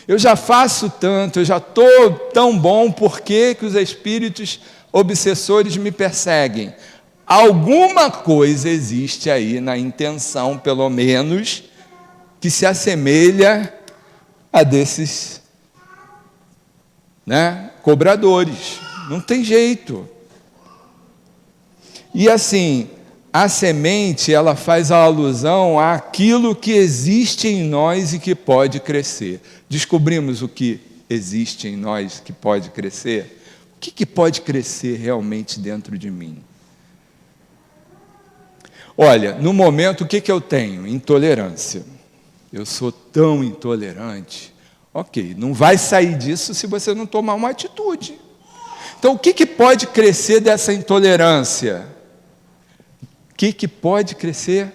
Eu já faço tanto, eu já estou tão bom, por que os espíritos obsessores me perseguem? Alguma coisa existe aí na intenção, pelo menos, que se assemelha a desses, né, cobradores. Não tem jeito. E assim, a semente, ela faz a alusão àquilo que existe em nós e que pode crescer. Descobrimos o que existe em nós que pode crescer? O que pode crescer realmente dentro de mim? Olha, no momento, o que eu tenho? Intolerância. Eu sou tão intolerante. Ok, não vai sair disso se você não tomar uma atitude. Então, o que pode crescer dessa intolerância? O que pode crescer?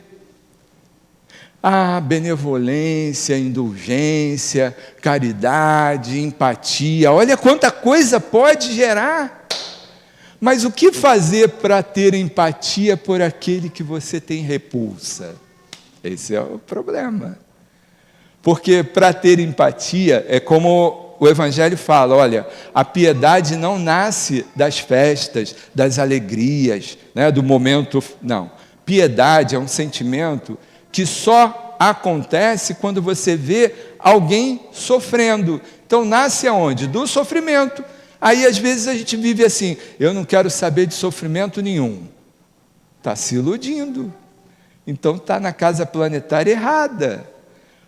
Benevolência, indulgência, caridade, empatia. Olha quanta coisa pode gerar. Mas o que fazer para ter empatia por aquele que você tem repulsa? Esse é o problema. Porque para ter empatia, é como o Evangelho fala, olha, a piedade não nasce das festas, das alegrias, né, do momento. Não. Piedade é um sentimento que só acontece quando você vê alguém sofrendo. Então, nasce aonde? Do sofrimento. Aí, às vezes, a gente vive assim, eu não quero saber de sofrimento nenhum. Está se iludindo. Então, está na casa planetária errada.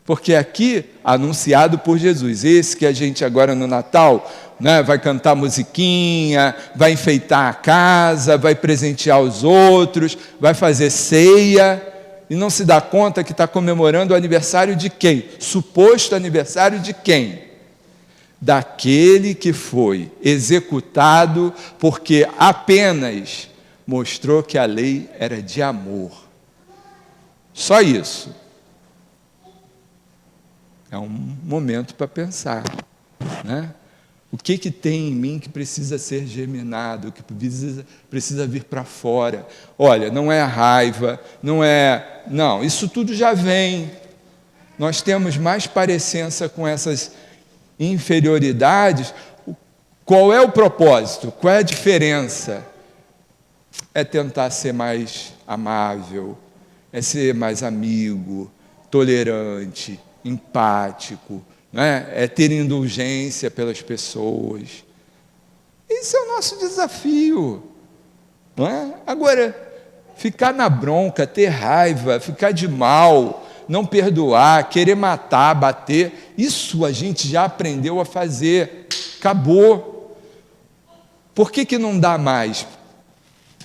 Porque aqui, anunciado por Jesus, esse que a gente agora no Natal, né, vai cantar musiquinha, vai enfeitar a casa, vai presentear os outros, vai fazer ceia, e não se dá conta que está comemorando o aniversário de quem? Suposto aniversário de quem? Daquele que foi executado porque apenas mostrou que a lei era de amor. Só isso. É um momento para pensar, né? O que tem em mim que precisa ser germinado, que precisa vir para fora? Olha, não é a raiva, não, isso tudo já vem. Nós temos mais parecença com essas inferioridades. Qual é o propósito? Qual é a diferença? É tentar ser mais amável, é ser mais amigo, tolerante, empático, né? É ter indulgência pelas pessoas. Esse é o nosso desafio, não é? Agora, ficar na bronca, ter raiva, ficar de mal, não perdoar, querer matar, bater, isso a gente já aprendeu a fazer, acabou. Por que não dá mais?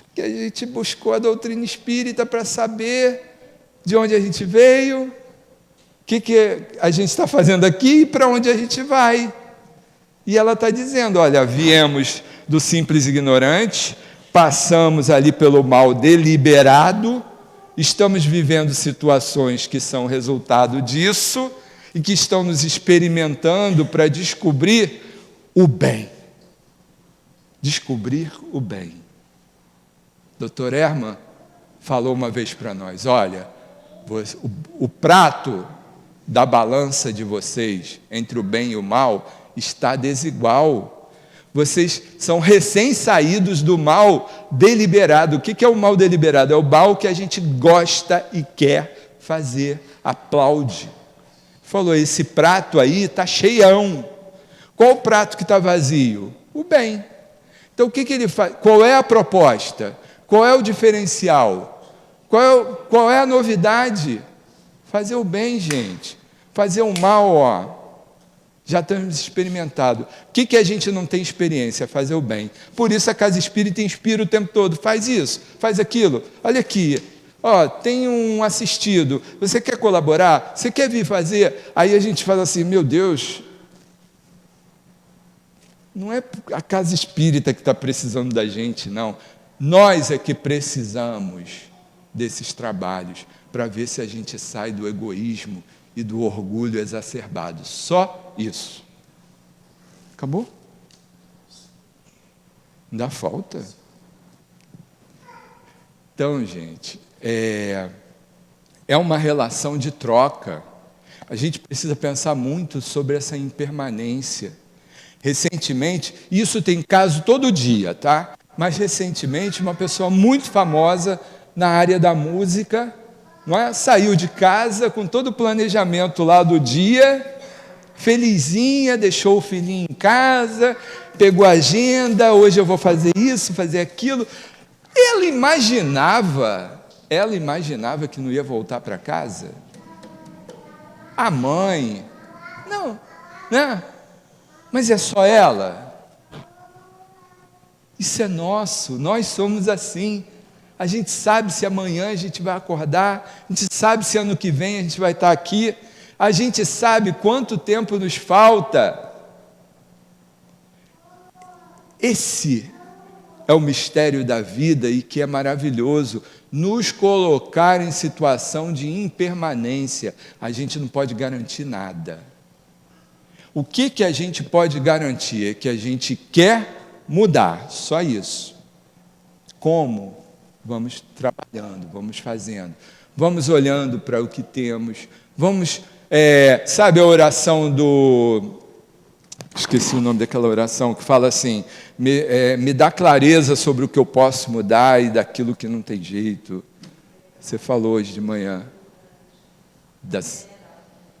Porque a gente buscou a doutrina espírita para saber de onde a gente veio, o que a gente está fazendo aqui e para onde a gente vai. E ela está dizendo, olha, viemos do simples ignorante, passamos ali pelo mal deliberado, estamos vivendo situações que são resultado disso e que estão nos experimentando para descobrir o bem. Descobrir o bem. Dr. Herman falou uma vez para nós, olha, o prato da balança de vocês entre o bem e o mal está desigual. Vocês são recém-saídos do mal deliberado. O que é o mal deliberado? É o mal que a gente gosta e quer fazer, aplaude. Falou, esse prato aí está cheião. Qual o prato que está vazio? O bem. Então o que ele faz? Qual é a proposta? Qual é o diferencial? Qual é a novidade? Fazer o bem, gente. Fazer o mal, ó. Já estamos experimentados. O que a gente não tem experiência? Fazer o bem. Por isso a Casa Espírita inspira o tempo todo. Faz isso, faz aquilo. Olha aqui. Ó, tem um assistido. Você quer colaborar? Você quer vir fazer? Aí a gente fala assim, meu Deus, não é a Casa Espírita que está precisando da gente, não. Nós é que precisamos desses trabalhos para ver se a gente sai do egoísmo e do orgulho exacerbado. Só isso. Acabou? Não dá falta? Então, gente, é uma relação de troca. A gente precisa pensar muito sobre essa impermanência. Recentemente, isso tem caso todo dia, tá? Mas recentemente, uma pessoa muito famosa na área da música, não é? Saiu de casa com todo o planejamento lá do dia, felizinha, deixou o filhinho em casa, pegou a agenda, hoje eu vou fazer isso, fazer aquilo. Ela imaginava que não ia voltar para casa? A mãe, não, né? Mas é só ela? Isso é nosso, nós somos assim. A gente sabe se amanhã a gente vai acordar, a gente sabe se ano que vem a gente vai estar aqui, a gente sabe quanto tempo nos falta. Esse é o mistério da vida e que é maravilhoso, nos colocar em situação de impermanência. A gente não pode garantir nada. O que a gente pode garantir? É que a gente quer mudar, só isso. Como? Vamos trabalhando, vamos fazendo, vamos olhando para o que temos, vamos, sabe a oração do... Esqueci o nome daquela oração, que fala assim, me dá clareza sobre o que eu posso mudar e daquilo que não tem jeito. Você falou hoje de manhã, da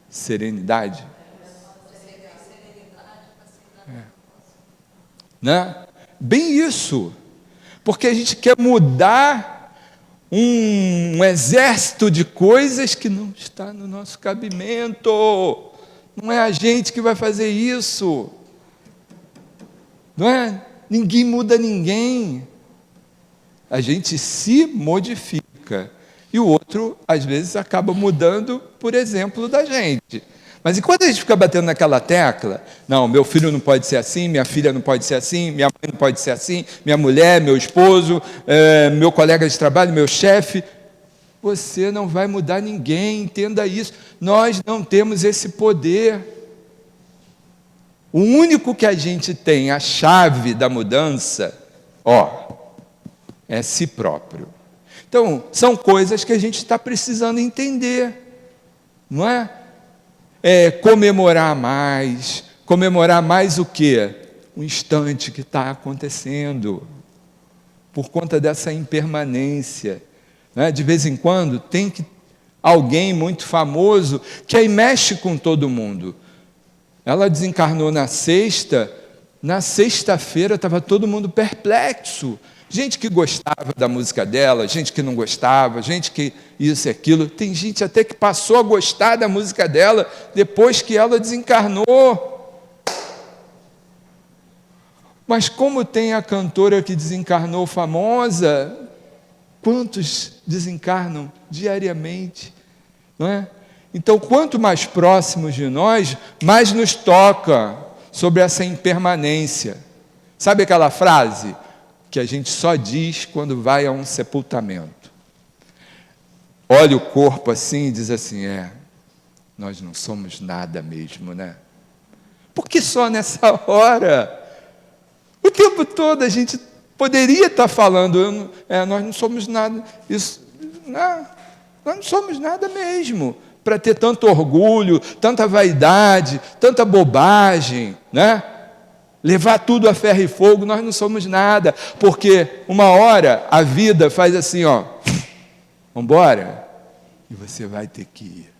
serenidade. Né? Bem isso, porque a gente quer mudar um exército de coisas que não está no nosso cabimento. Não é a gente que vai fazer isso, não é? Ninguém muda ninguém. A gente se modifica e o outro às vezes acaba mudando por exemplo da gente. Mas enquanto a gente fica batendo naquela tecla, não, meu filho não pode ser assim, minha filha não pode ser assim, minha mãe não pode ser assim, minha mulher, meu esposo, meu colega de trabalho, meu chefe, você não vai mudar ninguém, entenda isso. Nós não temos esse poder. O único que a gente tem, a chave da mudança, é si próprio. Então, são coisas que a gente está precisando entender, não é? Comemorar mais o quê? O instante que está acontecendo, por conta dessa impermanência. Né? De vez em quando tem alguém muito famoso que aí mexe com todo mundo. Ela desencarnou na sexta-feira estava todo mundo perplexo. Gente que gostava da música dela, gente que não gostava, gente que isso e aquilo. Tem gente até que passou a gostar da música dela depois que ela desencarnou. Mas como tem a cantora que desencarnou famosa, quantos desencarnam diariamente, não é? Então, quanto mais próximos de nós, mais nos toca sobre essa impermanência. Sabe aquela frase que a gente só diz quando vai a um sepultamento? Olha o corpo assim e diz assim, nós não somos nada mesmo, né? Por que só nessa hora? O tempo todo a gente poderia estar falando, nós não somos nada, nós não somos nada mesmo, para ter tanto orgulho, tanta vaidade, tanta bobagem, né? Levar tudo a ferro e fogo, nós não somos nada, porque uma hora a vida faz assim, vamos embora, e você vai ter que ir.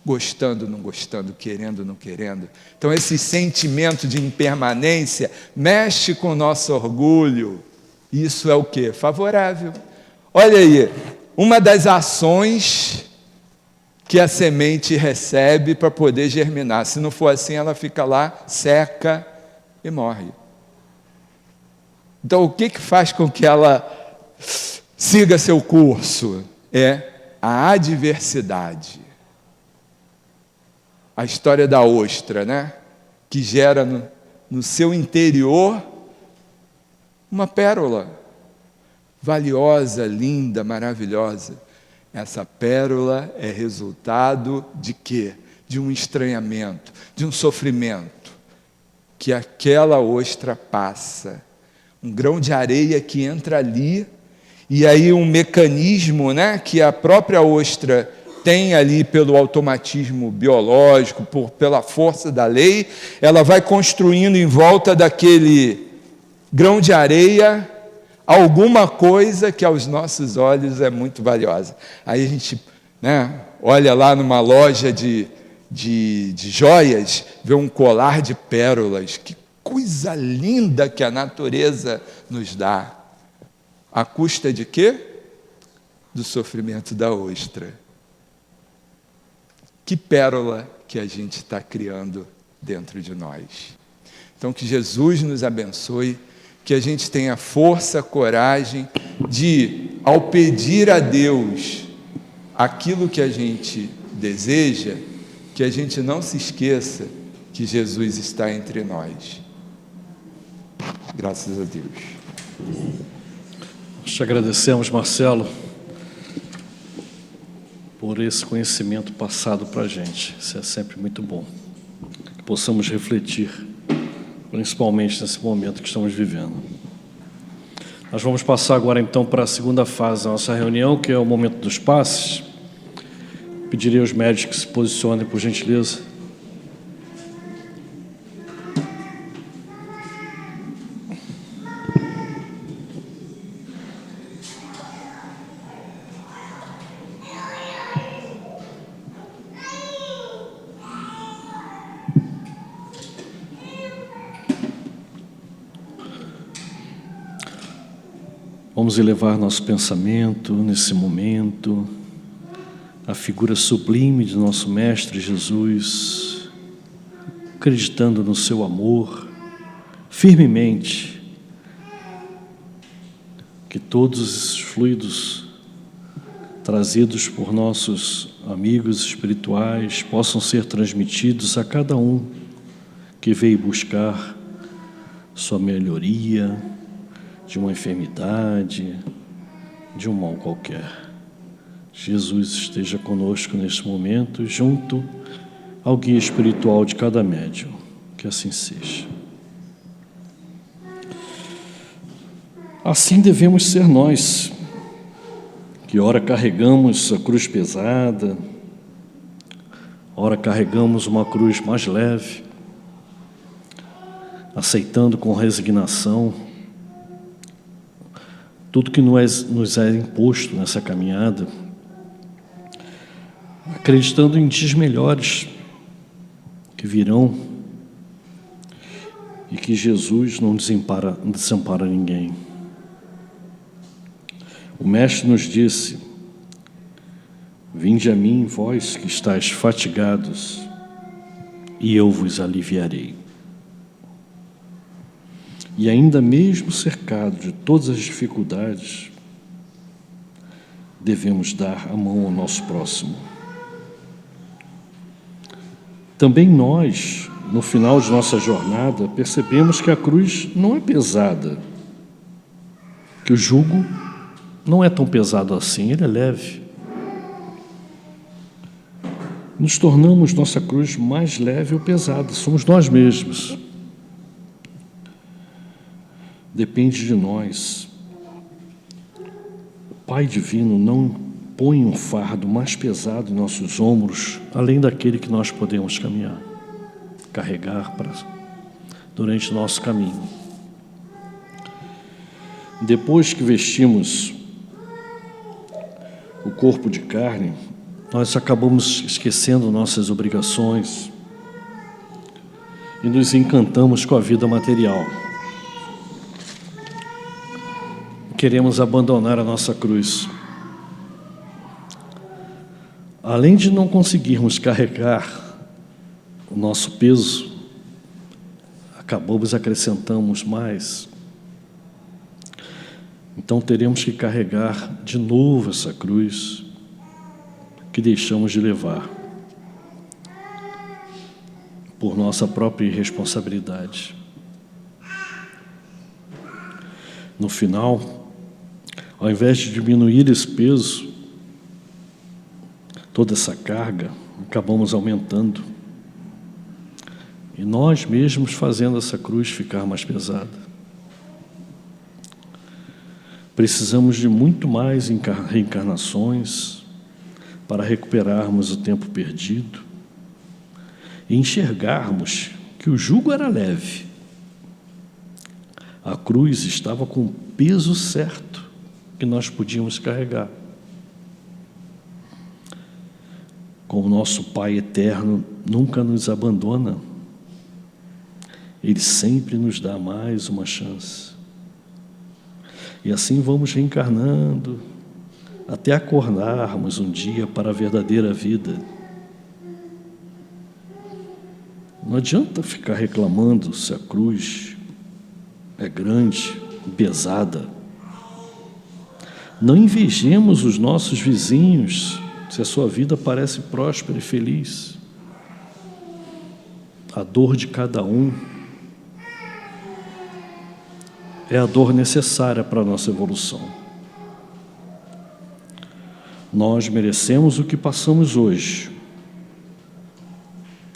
Gostando, não gostando, querendo, não querendo. Então esse sentimento de impermanência mexe com o nosso orgulho. Isso é o quê? Favorável. Olha aí, uma das ações que a semente recebe para poder germinar. Se não for assim, ela fica lá, seca e morre. Então o que faz com que ela siga seu curso? É a adversidade. A história da ostra, né? Que gera no seu interior uma pérola valiosa, linda, maravilhosa. Essa pérola é resultado de quê? De um estranhamento, de um sofrimento que aquela ostra passa. Um grão de areia que entra ali, e aí um mecanismo, né, que a própria ostra tem ali pelo automatismo biológico, pela força da lei, ela vai construindo em volta daquele grão de areia alguma coisa que aos nossos olhos é muito valiosa. Aí a gente, né, olha lá numa loja de joias, vê um colar de pérolas, que coisa linda que a natureza nos dá. À custa de quê? Do sofrimento da ostra. Que pérola que a gente está criando dentro de nós. Então, que Jesus nos abençoe, que a gente tenha força, coragem de, ao pedir a Deus aquilo que a gente deseja, que a gente não se esqueça que Jesus está entre nós. Graças a Deus. Nós te agradecemos, Marcelo, por esse conhecimento passado para a gente. Isso é sempre muito bom. Que possamos refletir, principalmente nesse momento que estamos vivendo. Nós vamos passar agora, então, para a segunda fase da nossa reunião, que é o momento dos passes. Pedirei aos médicos que se posicionem, por gentileza. Vamos elevar nosso pensamento nesse momento à figura sublime de nosso Mestre Jesus, acreditando no seu amor, firmemente, que todos os fluidos trazidos por nossos amigos espirituais possam ser transmitidos a cada um que veio buscar sua melhoria de uma enfermidade, de um mal qualquer. Jesus esteja conosco neste momento, junto ao guia espiritual de cada médium. Que assim seja. Assim devemos ser nós, que ora carregamos a cruz pesada, ora carregamos uma cruz mais leve, aceitando com resignação tudo que nos é imposto nessa caminhada, acreditando em dias melhores que virão e que Jesus não desampara ninguém. O Mestre nos disse: vinde a mim, vós que estáis fatigados, e eu vos aliviarei. E ainda mesmo cercado de todas as dificuldades, devemos dar a mão ao nosso próximo. Também nós no final de nossa jornada, percebemos que a cruz não é pesada, que o jugo não é tão pesado assim, ele é leve. Nos tornamos nossa cruz mais leve ou pesada, somos nós mesmos. Depende de nós. O Pai Divino não põe um fardo mais pesado em nossos ombros, além daquele que nós podemos caminhar, carregar durante o nosso caminho. Depois que vestimos o corpo de carne, nós acabamos esquecendo nossas obrigações e nos encantamos com a vida material. Queremos abandonar a nossa cruz. Além de não conseguirmos carregar o nosso peso, acrescentamos mais. Então teremos que carregar de novo essa cruz que deixamos de levar por nossa própria irresponsabilidade. No final, ao invés de diminuir esse peso, toda essa carga, acabamos aumentando. E nós mesmos fazendo essa cruz ficar mais pesada. Precisamos de muito mais reencarnações para recuperarmos o tempo perdido e enxergarmos que o jugo era leve. A cruz estava com o peso certo que nós podíamos carregar. Como nosso Pai eterno nunca nos abandona, Ele sempre nos dá mais uma chance. E assim vamos reencarnando, até acordarmos um dia para a verdadeira vida. Não adianta ficar reclamando se a cruz é grande, pesada. Não invejemos os nossos vizinhos se a sua vida parece próspera e feliz. A dor de cada um é a dor necessária para a nossa evolução. Nós merecemos o que passamos hoje.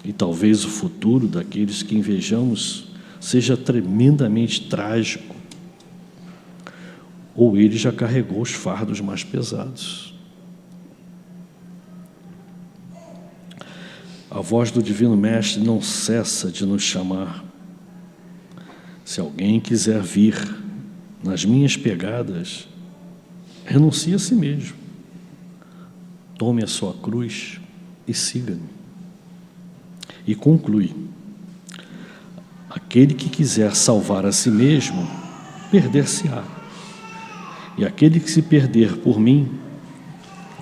E talvez o futuro daqueles que invejamos seja tremendamente trágico. Ou ele já carregou os fardos mais pesados. A voz do Divino Mestre não cessa de nos chamar. Se alguém quiser vir nas minhas pegadas, renuncie a si mesmo. Tome a sua cruz e siga-me. E conclui: aquele que quiser salvar a si mesmo, perder-se-á. E aquele que se perder por mim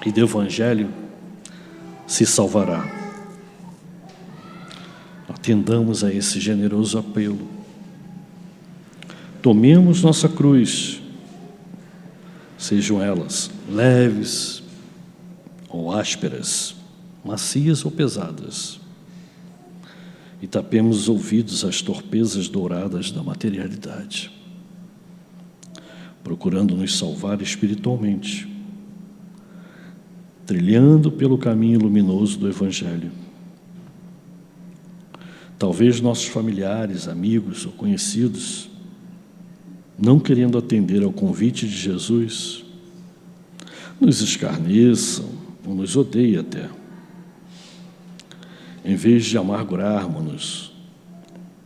e do Evangelho, se salvará. Atendamos a esse generoso apelo. Tomemos nossa cruz, sejam elas leves ou ásperas, macias ou pesadas, e tapemos os ouvidos às torpezas douradas da materialidade, procurando nos salvar espiritualmente, trilhando pelo caminho luminoso do Evangelho. Talvez nossos familiares, amigos ou conhecidos, não querendo atender ao convite de Jesus, nos escarneçam ou nos odeiem até. Em vez de amargurarmos-nos,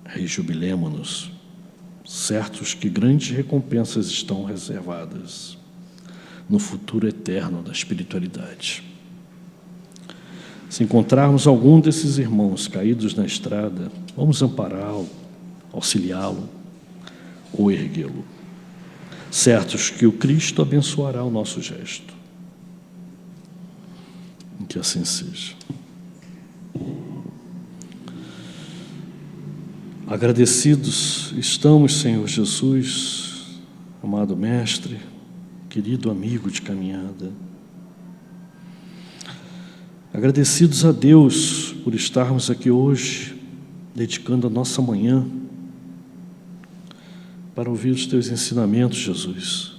rejubilemo-nos, certos que grandes recompensas estão reservadas no futuro eterno da espiritualidade. Se encontrarmos algum desses irmãos caídos na estrada, vamos ampará-lo, auxiliá-lo ou erguê-lo, certos que o Cristo abençoará o nosso gesto. Que assim seja. Agradecidos estamos, Senhor Jesus, amado Mestre, querido amigo de caminhada. Agradecidos a Deus por estarmos aqui hoje, dedicando a nossa manhã para ouvir os Teus ensinamentos, Jesus.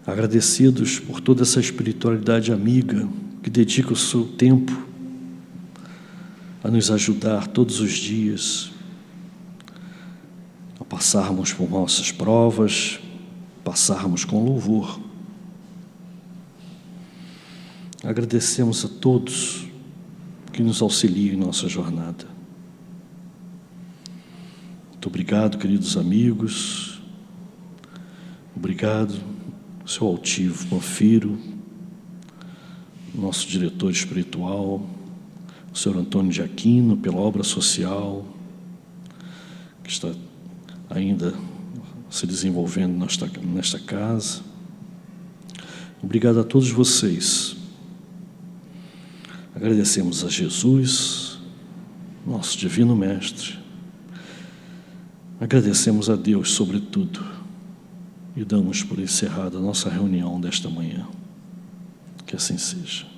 Agradecidos por toda essa espiritualidade amiga que dedica o seu tempo a nos ajudar todos os dias a passarmos por nossas provas, passarmos com louvor. Agradecemos a todos que nos auxiliam em nossa jornada. Muito obrigado, queridos amigos. Obrigado, seu altivo Panfiro, nosso diretor espiritual, o senhor Antônio de Aquino, pela obra social que está ainda se desenvolvendo nesta casa. Obrigado a todos vocês. Agradecemos a Jesus, nosso Divino Mestre. Agradecemos a Deus, sobretudo, e damos por encerrada a nossa reunião desta manhã. Que assim seja.